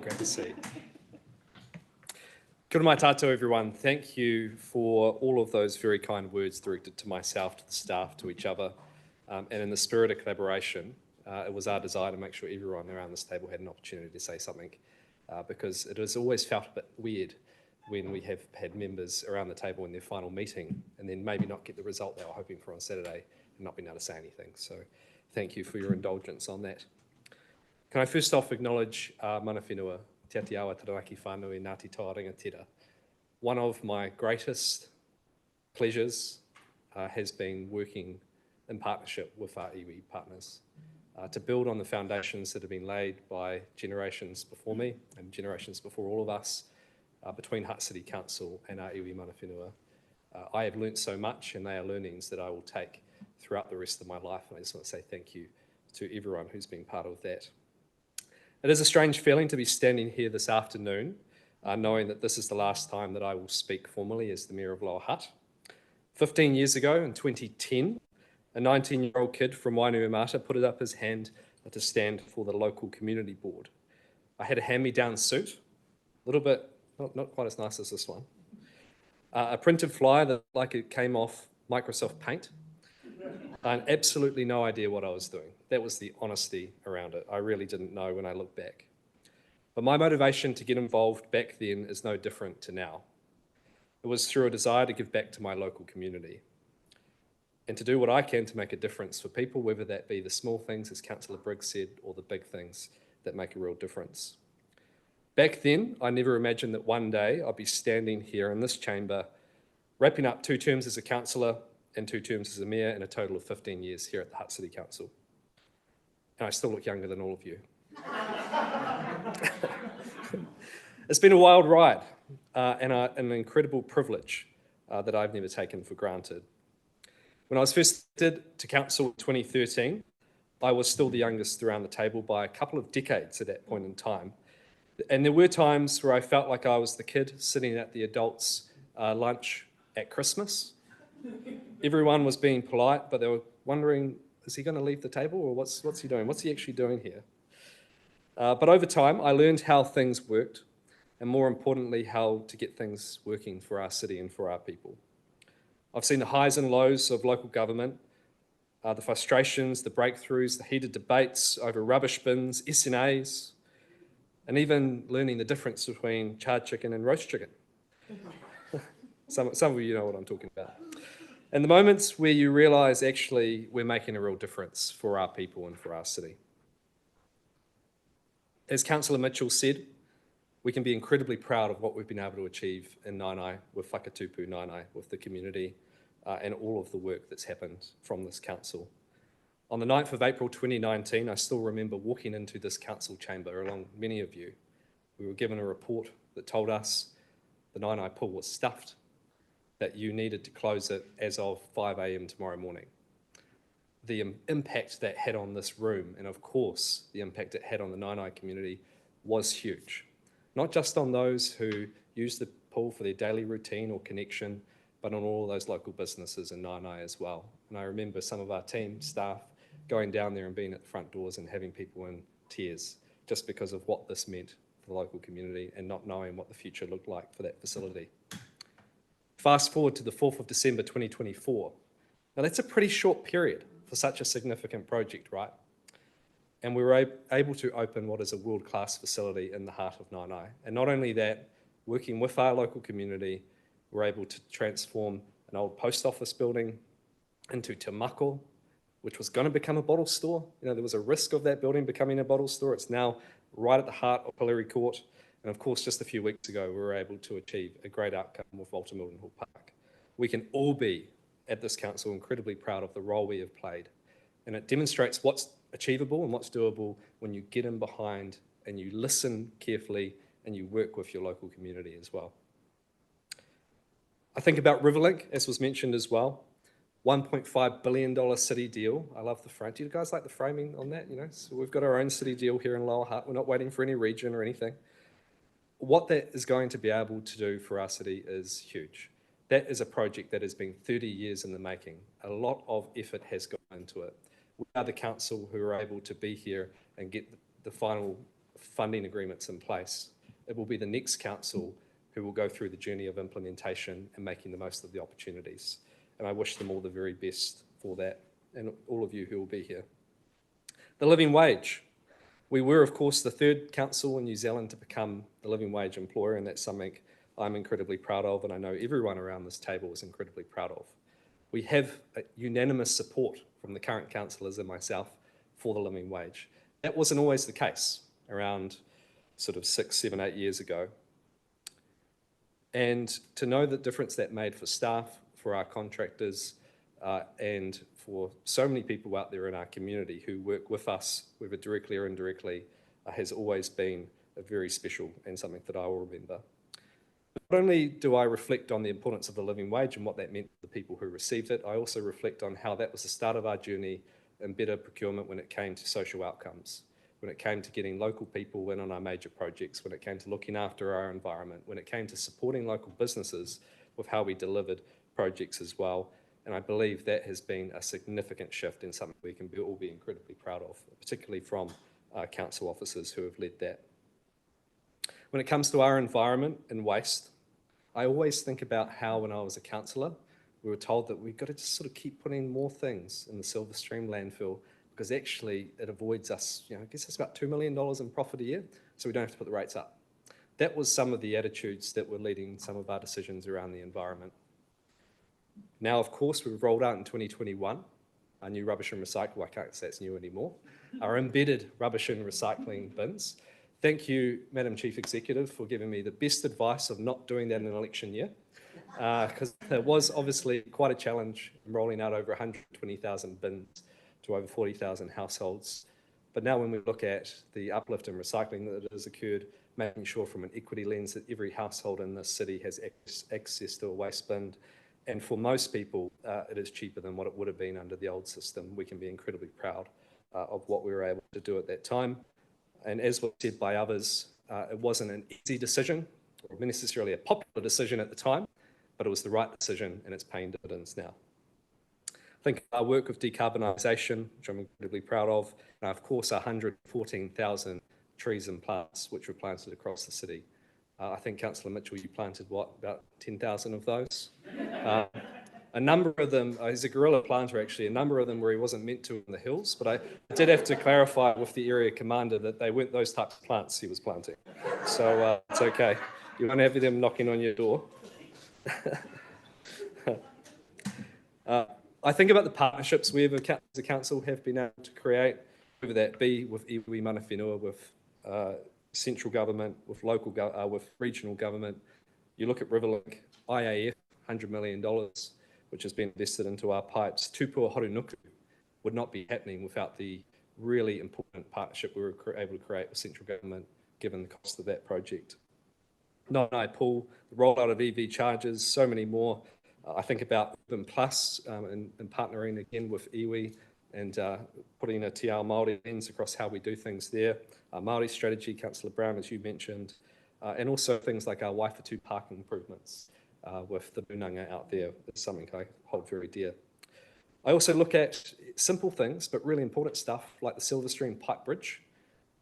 Great to see. Kia ora mai tātou, everyone. Thank you for all of those very kind words directed to myself, to the staff, to each other. And in the spirit of collaboration, it was our desire to make sure everyone around this table had an opportunity to say something, because it has always felt a bit weird when we have had members around the table in their final meeting and then maybe not get the result they were hoping for on Saturday and not being able to say anything. So thank you for your indulgence on that. Can I first off acknowledge mana whenua, Te Ati Awa Taranaki Whānui Ngāti Tauranga Tira. One of my greatest pleasures has been working in partnership with our iwi partners to build on the foundations that have been laid by generations before me and generations before all of us between Hutt City Council and our iwi mana whenua. I have learnt so much, and they are learnings that I will take throughout the rest of my life, and I just want to say thank you to everyone who's been part of that. It is a strange feeling to be standing here this afternoon, knowing that this is the last time that I will speak formally as the Mayor of Lower Hutt. 15 years ago, in 2010, a 19-year-old kid from Wainuiomata put up his hand to stand for the local community board. I had a hand-me-down suit, a little bit, not quite as nice as this one, a printed flyer that looked like it came off Microsoft Paint, and absolutely no idea what I was doing. That was the honesty around it. I really didn't know when I look back. But my motivation to get involved back then is no different to now. It was through a desire to give back to my local community and to do what I can to make a difference for people, whether that be the small things, as Councillor Briggs said, or the big things that make a real difference. Back then, I never imagined that one day I'd be standing here in this chamber, wrapping up 2 terms as a councillor and 2 terms as a mayor, and a total of 15 years here at the Hutt City Council. And I still look younger than all of you. It's been a wild ride and an incredible privilege that I've never taken for granted. When I was first elected to council in 2013, I was still the youngest around the table by a couple of decades at that point in time. And there were times where I felt like I was the kid sitting at the adults' lunch at Christmas. Everyone was being polite, but they were wondering, is he going to leave the table, or what's he doing? What's he actually doing here? But over time, I learned how things worked, and more importantly, how to get things working for our city and for our people. I've seen the highs and lows of local government, the frustrations, the breakthroughs, the heated debates over rubbish bins, SNAs, and even learning the difference between charred chicken and roast chicken. Some of you know what I'm talking about. And the moments where you realise actually we're making a real difference for our people and for our city. As Councillor Mitchell said, we can be incredibly proud of what we've been able to achieve in Nainai, with Whakatupu Nainai, with the community, and all of the work that's happened from this council. On the 9th of April 2019, I still remember walking into this council chamber along many of you. We were given a report that told us the Nainai pool was stuffed, that you needed to close it as of 5 a.m. tomorrow morning. The impact that had on this room, and of course the impact it had on the Nainai community, was huge. Not just on those who use the pool for their daily routine or connection, but on all those local businesses in Nainai as well. And I remember some of our team staff going down there and being at the front doors and having people in tears just because of what this meant for the local community and not knowing what the future looked like for that facility. Fast forward to the 4th of December 2024. Now that's a pretty short period for such a significant project, right? And we were able to open what is a world-class facility in the heart of Nainai. And not only that, working with our local community, we're able to transform an old post office building into Te Mako, which was going to become a bottle store. You know, there was a risk of that building becoming a bottle store. It's now right at the heart of Pilleri Court. And of course, just a few weeks ago, we were able to achieve a great outcome with Walter Mildenhall Park. We can all be, at this council, incredibly proud of the role we have played. And it demonstrates what's achievable and what's doable when you get in behind and you listen carefully and you work with your local community as well. I think about Riverlink, as was mentioned as well. $1.5 billion city deal. I love the frame. Do you guys like the framing on that? You know, so we've got our own city deal here in Lower Hutt. We're not waiting for any region or anything. What that is going to be able to do for our city is huge. That is a project that has been 30 years in the making. A lot of effort has gone into it. We are the council who are able to be here and get the final funding agreements in place. It will be the next council who will go through the journey of implementation and making the most of the opportunities. And I wish them all the very best for that, and all of you who will be here. The living wage. We were, of course, the third council in New Zealand to become the living wage employer, and that's something I'm incredibly proud of, and I know everyone around this table is incredibly proud of. We have unanimous support from the current councillors and myself for the living wage. That wasn't always the case around sort of 6, 7, 8 years ago. And to know the difference that made for staff, for our contractors, and for so many people out there in our community who work with us, whether directly or indirectly, has always been a very special and something that I will remember. Not only do I reflect on the importance of the living wage and what that meant for the people who received it, I also reflect on how that was the start of our journey in better procurement when it came to social outcomes, when it came to getting local people in on our major projects, when it came to looking after our environment, when it came to supporting local businesses with how we delivered projects as well. And I believe that has been a significant shift and something we can all be incredibly proud of, particularly from council officers who have led that. When it comes to our environment and waste, I always think about how when I was a councillor, we were told that we've got to just sort of keep putting more things in the Silverstream landfill because actually it avoids us, you know, I guess it's about $2 million in profit a year, so we don't have to put the rates up. That was some of the attitudes that were leading some of our decisions around the environment. Now, of course, we've rolled out in 2021 our new rubbish and recycle. I can't say it's new anymore. Our embedded rubbish and recycling bins. Thank you, Madam Chief Executive, for giving me the best advice of not doing that in an election year, because there was obviously quite a challenge in rolling out over 120,000 bins to over 40,000 households. But now when we look at the uplift in recycling that has occurred, making sure from an equity lens that every household in this city has access to a waste bin, and for most people, it is cheaper than what it would have been under the old system. We can be incredibly proud of what we were able to do at that time. And as was said by others, it wasn't an easy decision or necessarily a popular decision at the time, but it was the right decision and it's paying dividends now. I think our work with decarbonisation, which I'm incredibly proud of, and of course our 114,000 trees and plants which were planted across the city. I think Councillor Mitchell, you planted what, about 10,000 of those? A number of them, he's a guerrilla planter actually, a number of them where he wasn't meant to in the hills, but I did have to clarify with the area commander that they weren't those types of plants he was planting. So it's okay. You won't have them knocking on your door. I think about the partnerships we as a council have been able to create, whether that be with iwi mana whenua, with central government, with local, with regional government. You look at Riverlink, IAF, $100 million, which has been invested into our pipes. Tupua Horunuku would not be happening without the really important partnership we were able to create with central government, given the cost of that project. Nainai Pool, the rollout of EV chargers, so many more. I think about Urban Plus and partnering again with iwi, and putting a Te Ao Māori lens across how we do things there. Our Māori strategy, Councillor Brown, as you mentioned, and also things like our Waifatu parking improvements with the Bunanga out there is something I hold very dear. I also look at simple things, but really important stuff, like the Silver Stream Pipe Bridge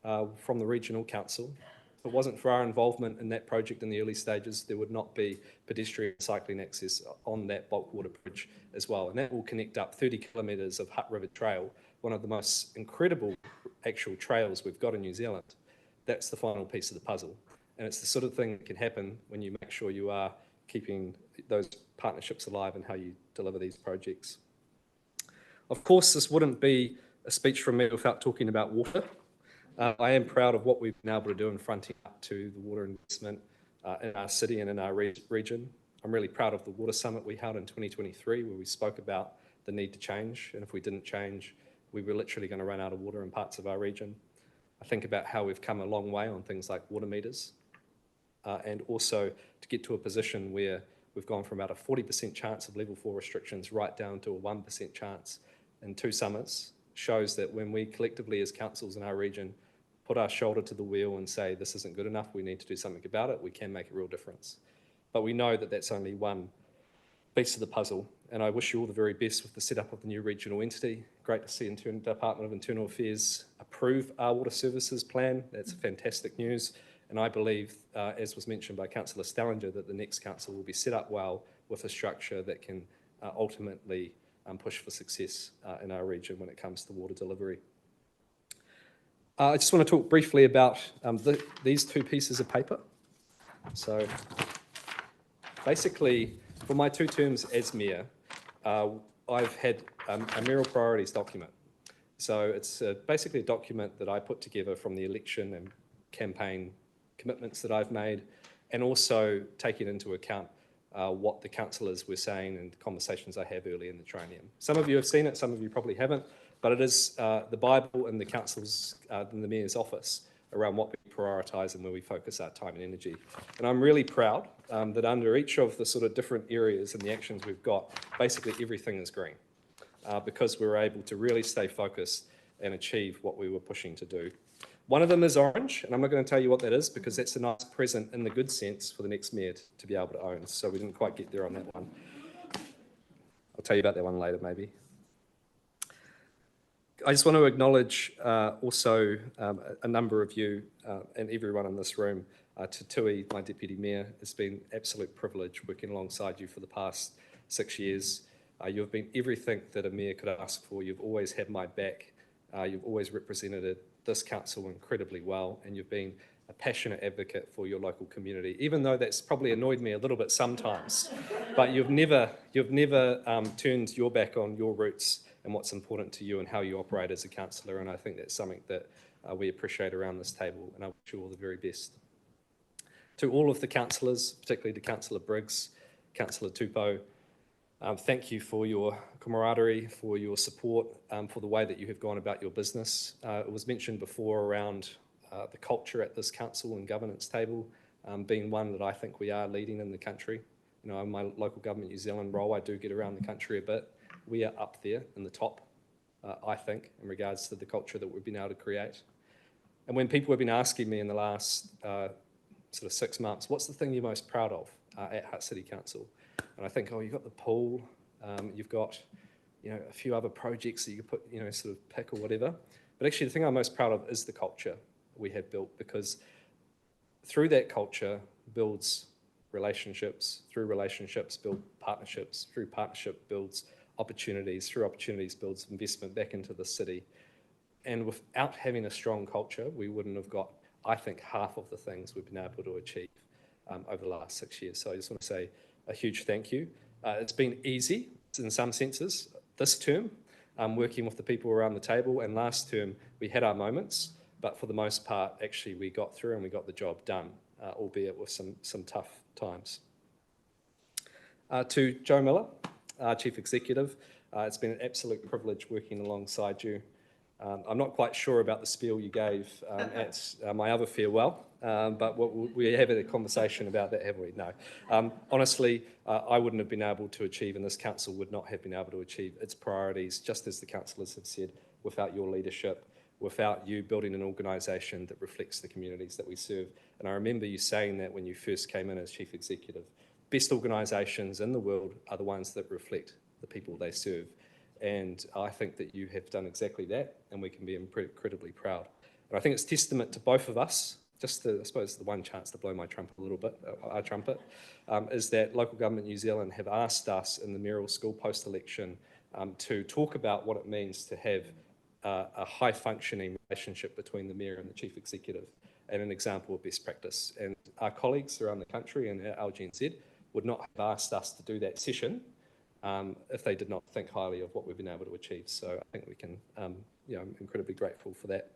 from the Regional Council. If it wasn't for our involvement in that project in the early stages, there would not be pedestrian cycling access on that bulk water bridge as well. And that will connect up 30 kilometres of Hutt River Trail, one of the most incredible actual trails we've got in New Zealand. That's the final piece of the puzzle. And it's the sort of thing that can happen when you make sure you are keeping those partnerships alive and how you deliver these projects. Of course, this wouldn't be a speech from me without talking about water. I am proud of what we've been able to do in fronting up to the water investment in our city and in our region. I'm really proud of the Water Summit we held in 2023, where we spoke about the need to change. And if we didn't change, we were literally going to run out of water in parts of our region. I think about how we've come a long way on things like water meters, and also to get to a position where we've gone from about a 40% chance of level 4 restrictions right down to a 1% chance in 2 summers, shows that when we collectively as councils in our region put our shoulder to the wheel and say this isn't good enough, we need to do something about it, we can make a real difference. But we know that that's only one piece of the puzzle, and I wish you all the very best with the setup of the new regional entity. Great to see Department of Internal Affairs approve our water services plan. That's fantastic news, and I believe, as was mentioned by Councillor Stallinger, that the next council will be set up well with a structure that can ultimately push for success in our region when it comes to water delivery. I just want to talk briefly about these 2 pieces of paper. So basically, for my 2 terms as mayor, I've had a mayoral priorities document. So it's basically a document that I put together from the election and campaign commitments that I've made, and also taking into account what the councillors were saying and conversations I have early in the training. Some of you have seen it, some of you probably haven't, but it is the Bible in the council's, in the mayor's office around what we prioritise and where we focus our time and energy. And I'm really proud that under each of the sort of different areas and the actions we've got, basically everything is green because we were able to really stay focused and achieve what we were pushing to do. One of them is orange, and I'm not going to tell you what that is because that's a nice present in the good sense for the next mayor to be able to own. So we didn't quite get there on that one. I'll tell you about that one later, maybe. I just want to acknowledge also a number of you and everyone in this room. To Tui, my Deputy Mayor, it's been an absolute privilege working alongside you for the past 6 years. You've been everything that a mayor could ask for. You've always had my back. You've always represented this council incredibly well, and you've been a passionate advocate for your local community, even though that's probably annoyed me a little bit sometimes. But you've never turned your back on your roots and what's important to you and how you operate as a councillor, and I think that's something that we appreciate around this table, and I wish you all the very best. To all of the councillors, particularly to Councillor Briggs, Councillor Tupou, thank you for your camaraderie, for your support, for the way that you have gone about your business. It was mentioned before around the culture at this council and governance table being one that I think we are leading in the country. You know, in my local government New Zealand role, I do get around the country a bit. We are up there in the top, I think, in regards to the culture that we've been able to create. And when people have been asking me in the last sort of 6 months, what's the thing you're most proud of at Hutt City Council? And I think, oh, you've got the pool, you've got, you know, a few other projects that you could put, you know, sort of pick or whatever. But actually the thing I'm most proud of is the culture we have built, because through that culture builds relationships, through relationships build partnerships, through partnership builds opportunities, through opportunities builds investment back into the city. And without having a strong culture, we wouldn't have got, I think, half of the things we've been able to achieve over the last 6 years. So I just want to say a huge thank you. It's been easy in some senses this term, working with the people around the table, and last term we had our moments, but for the most part, actually we got through and we got the job done, albeit with some tough times. To Joe Miller, our Chief Executive, it's been an absolute privilege working alongside you. I'm not quite sure about the spiel you gave at my other farewell, but we have a conversation about that, haven't we? No. Honestly, I wouldn't have been able to achieve, and this council would not have been able to achieve its priorities, just as the councillors have said, without your leadership, without you building an organisation that reflects the communities that we serve. And I remember you saying that when you first came in as Chief Executive. Best organisations in the world are the ones that reflect the people they serve. And I think that you have done exactly that, and we can be incredibly proud. And I think it's testament to both of us, just to, I suppose, the one chance to blow my trumpet a little bit, our trumpet, is that Local Government New Zealand have asked us in the mayoral school post-election to talk about what it means to have a high-functioning relationship between the mayor and the chief executive, and an example of best practice. And our colleagues around the country and our LGNZ would not have asked us to do that session if they did not think highly of what we've been able to achieve. So I think we can, I'm incredibly grateful for that.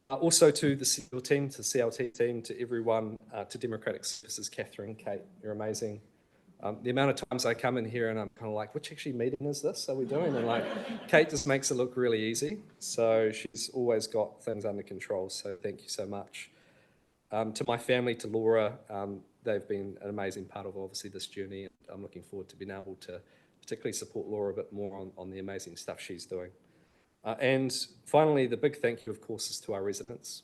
Also to the CL team, to the CLT team, to everyone, to Democratic Services, Catherine, Kate, you're amazing. The amount of times I come in here and I'm kind of like, which actually meeting is this? Are we doing? And like, Kate just makes it look really easy. So she's always got things under control. So thank you so much. To my family, to Laura, they've been an amazing part of obviously this journey. And I'm looking forward to being able to particularly support Laura a bit more on the amazing stuff she's doing. And finally, the big thank you, of course, is to our residents,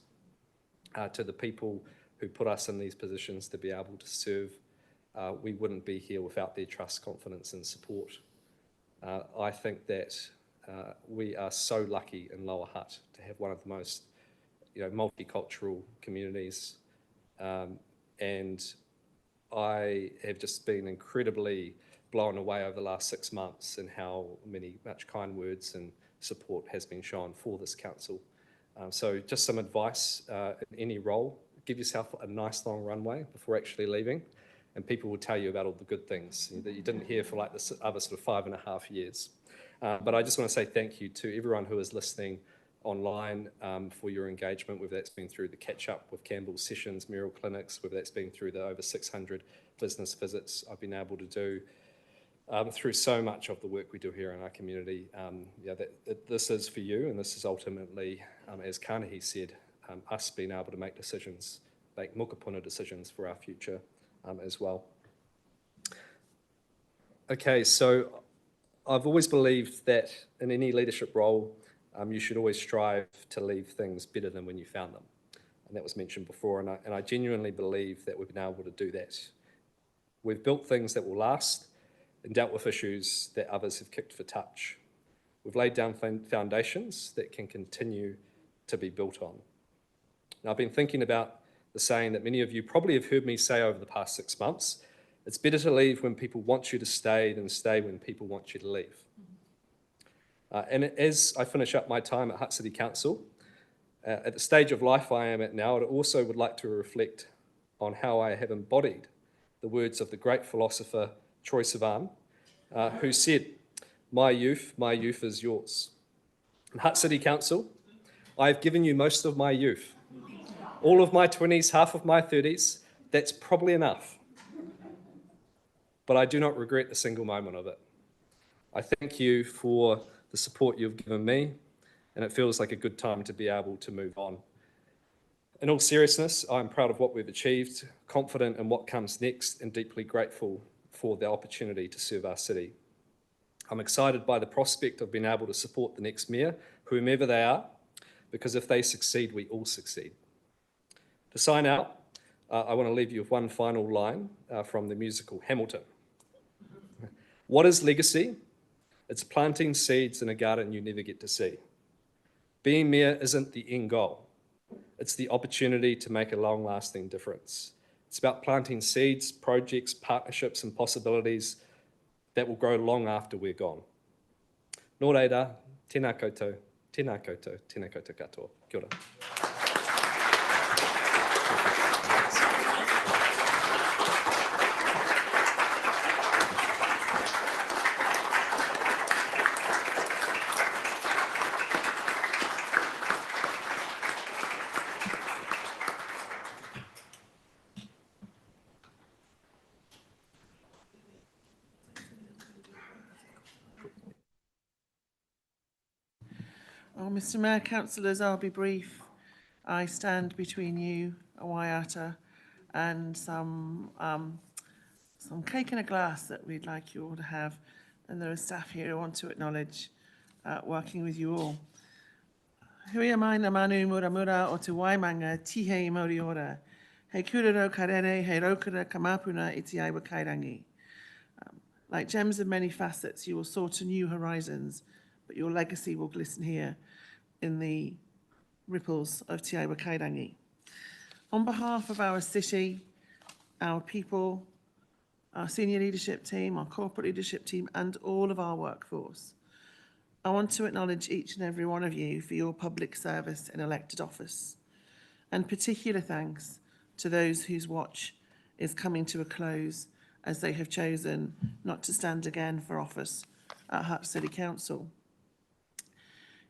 to the people who put us in these positions to be able to serve. We wouldn't be here without their trust, confidence and support. I think that we are so lucky in Lower Hutt to have one of the most multicultural communities. And I have just been incredibly blown away over the last 6 months and how much kind words and support has been shown for this council. So just some advice in any role, give yourself a nice long runway before actually leaving, and people will tell you about all the good things that you didn't hear for like the other sort of 5.5 years. But I just want to say thank you to everyone who is listening online for your engagement, whether that's been through the catch-up with Campbell's sessions, mayoral clinics, whether that's been through the over 600 business visits I've been able to do, through so much of the work we do here in our community. This is for you, and this is ultimately, as Kanahi said, us being able to make decisions, make mokopuna decisions for our future as well. Okay, so I've always believed that in any leadership role, you should always strive to leave things better than when you found them. And that was mentioned before, and I genuinely believe that we've been able to do that. We've built things that will last and dealt with issues that others have kicked for touch. We've laid down foundations that can continue to be built on. Now, I've been thinking about the saying that many of you probably have heard me say over the past 6 months: it's better to leave when people want you to stay than stay when people want you to leave. And as I finish up my time at Hutt City Council, at the stage of life I am at now, I also would like to reflect on how I have embodied the words of the great philosopher Troye Sivan, who said, my youth is yours." In Hutt City Council, I have given you most of my youth, all of my 20s, half of my 30s. That's probably enough. But I do not regret a single moment of it. I thank you for the support you've given me, and it feels like a good time to be able to move on. In all seriousness, I'm proud of what we've achieved, confident in what comes next, and deeply grateful for the opportunity to serve our city. I'm excited by the prospect of being able to support the next mayor, whomever they are, because if they succeed, we all succeed. To sign out, I want to leave you with one final line from the musical Hamilton. What is legacy? It's planting seeds in a garden you never get to see. Being mayor isn't the end goal. It's the opportunity to make a long-lasting difference. It's about planting seeds, projects, partnerships, and possibilities that will grow long after we're gone. Nō reira, tēnā koutou, tēnā koutou, tēnā koutou katoa. Kia ora. Oh, Mr Mayor, councillors, I'll be brief. I stand between you, a waiata, and some cake in a glass that we'd like you all to have. And there are staff here who want to acknowledge working with you all. Hui mai na manu muramura o te waimanga tihe i mauri ora. Hei kurero karere, hei raukura kamapuna i te aiwa kairangi. Like gems of many facets, you will soar to new horizons, but your legacy will glisten here in the ripples of Te Aiwa Kairangi. On behalf of our city, our people, our senior leadership team, our corporate leadership team, and all of our workforce, I want to acknowledge each and every one of you for your public service in elected office, and particular thanks to those whose watch is coming to a close as they have chosen not to stand again for office at Hutt City Council.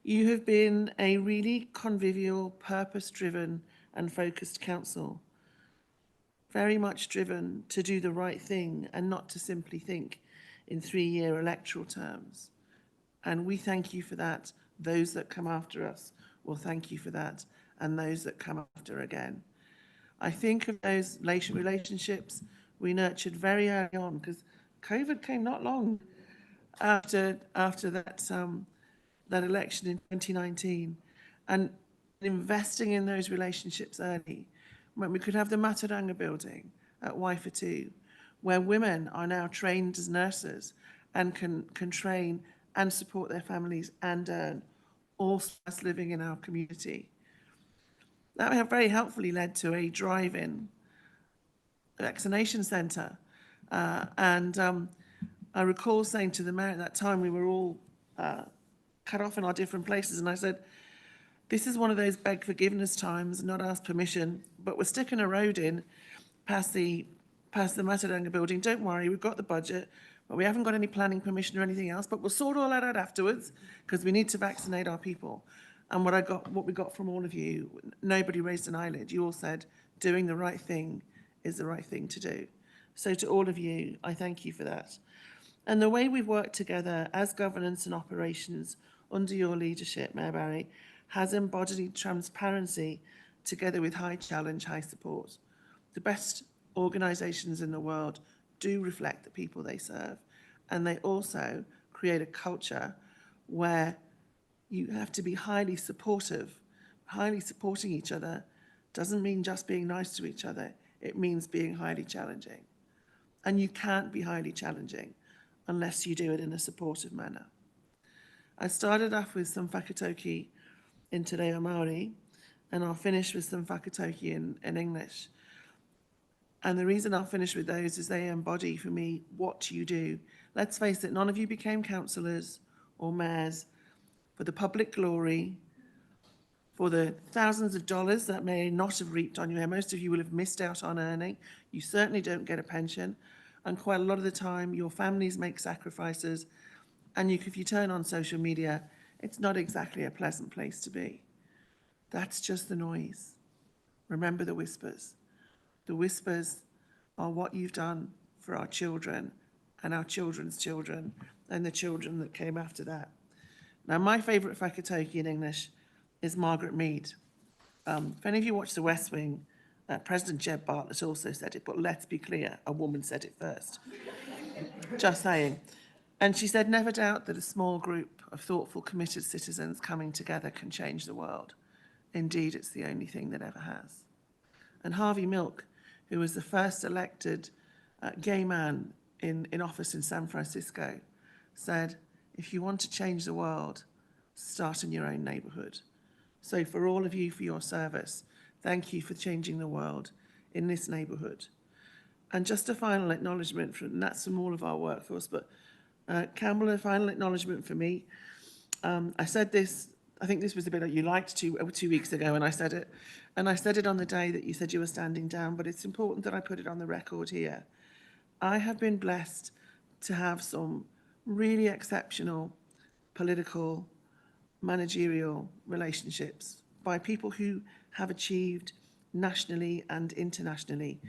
You have been a really convivial, purpose-driven and focused council, very much driven to do the right thing and not to simply think in 3-year electoral terms. And we thank you for that. Those that come after us will thank you for that, and those that come after again. I think of those relationships we nurtured very early on, because COVID came not long after that election in 2019, and investing in those relationships early, when we could have the Mataranga building at Waifatu, where women are now trained as nurses and can train and support their families and earn, all whilst living in our community. That very helpfully led to a drive-in vaccination centre. I recall saying to the mayor at that time, we were all cut off in our different places, and I said, this is one of those beg forgiveness times, not ask permission, but we're sticking a road in past the Mataranga building. Don't worry, we've got the budget, but we haven't got any planning permission or anything else, but we'll sort all that out afterwards because we need to vaccinate our people. And what we got from all of you, nobody raised an eyelid. You all said doing the right thing is the right thing to do. So to all of you, I thank you for that. And the way we've worked together as governance and operations under your leadership, Mayor Barry, has embodied transparency together with high challenge, high support. The best organisations in the world do reflect the people they serve, and they also create a culture where you have to be highly supportive. Highly supporting each other doesn't mean just being nice to each other, it means being highly challenging. And you can't be highly challenging unless you do it in a supportive manner. I started off with some whakatauki in Te Reo Māori, and I'll finish with some whakatauki in English. And the reason I'll finish with those is they embody for me what you do. Let's face it, none of you became councillors or mayors for the public glory, for the thousands of dollars that may not have reaped on you. Most of you will have missed out on earning. You certainly don't get a pension. And quite a lot of the time, your families make sacrifices. And if you turn on social media, it's not exactly a pleasant place to be. That's just the noise. Remember the whispers. The whispers are what you've done for our children and our children's children and the children that came after that. Now, my favourite whakatauki in English is Margaret Mead. If any of you watch The West Wing, President Jeb Bartlett also said it, but let's be clear, a woman said it first. Just saying. And she said, never doubt that a small group of thoughtful, committed citizens coming together can change the world. Indeed, it's the only thing that ever has. And Harvey Milk, who was the first elected gay man in office in San Francisco, said, if you want to change the world, start in your own neighbourhood. So for all of you for your service, thank you for changing the world in this neighbourhood. And just a final acknowledgement, and that's from all of our workforce, but Campbell, a final acknowledgement for me. I said this, I think this was the bit that you liked 2 weeks ago, and I said it on the day that you said you were standing down, but it's important that I put it on the record here. I have been blessed to have some really exceptional political, managerial relationships by people who have achieved nationally and internationally.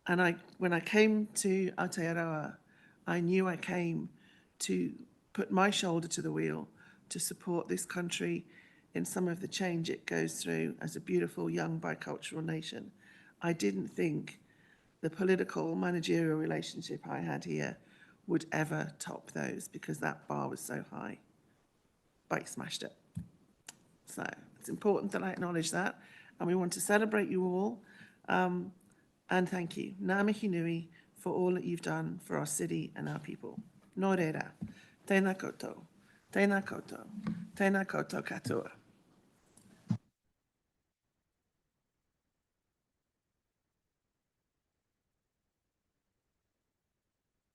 And when I came to Aotearoa, I knew I came to put my shoulder to the wheel, to support this country in some of the change it goes through as a beautiful young bicultural nation. I didn't think the political managerial relationship I had here would ever top those because that bar was so high. But you smashed it. So it's important that I acknowledge that, and we want to celebrate you all. And thank you, ngā mihi nui, for all that you've done for our city and our people. Nō reira, tēnā koutou, tēnā koutou, tēnā koutou katoa.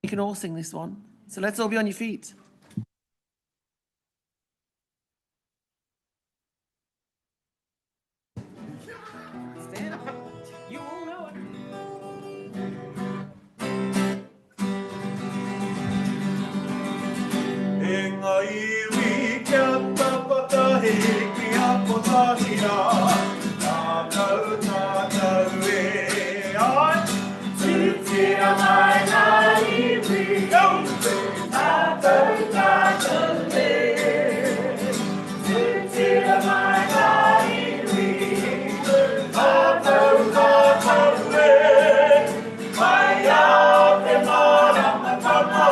You can all sing this one, so let's all be on your feet. Stand up. You all know it. E ngā iwi kia tapatahi kia potahia, tātou e ai. Tūtira mai ngā iwi, tātou e. Tūtira mai ngā iwi, tātou e. Mai a te marama tama.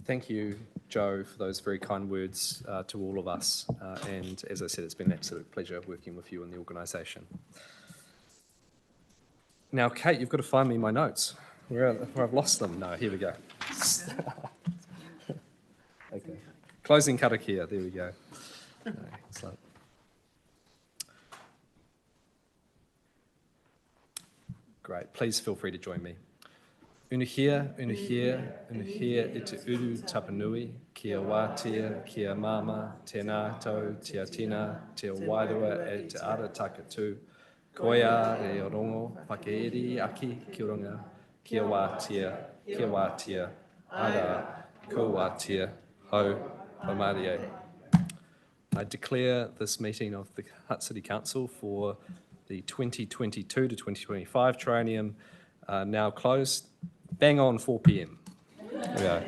Thank you, Joe, for those very kind words to all of us. And as I said, it's been an absolute pleasure working with you and the organisation. Now, Kate, you've got to find me my notes. Where I've lost them. No, here we go. Okay. Closing karakia, there we go. Excellent. Great. Please feel free to join me. Unuhia, unuhia, unuhia I te uru tapanui, kia wātia, kia mama, tēnā tau, tia tina, te wairua e te ara takatū, koia re o rongo, pakeiri aki ki runga, kia wātia, ara, ko wātia, hau, pamarie. I declare this meeting of the Hutt City Council for the 2022 to 2025 triennium now closed. Bang on 4 p.m. There we go.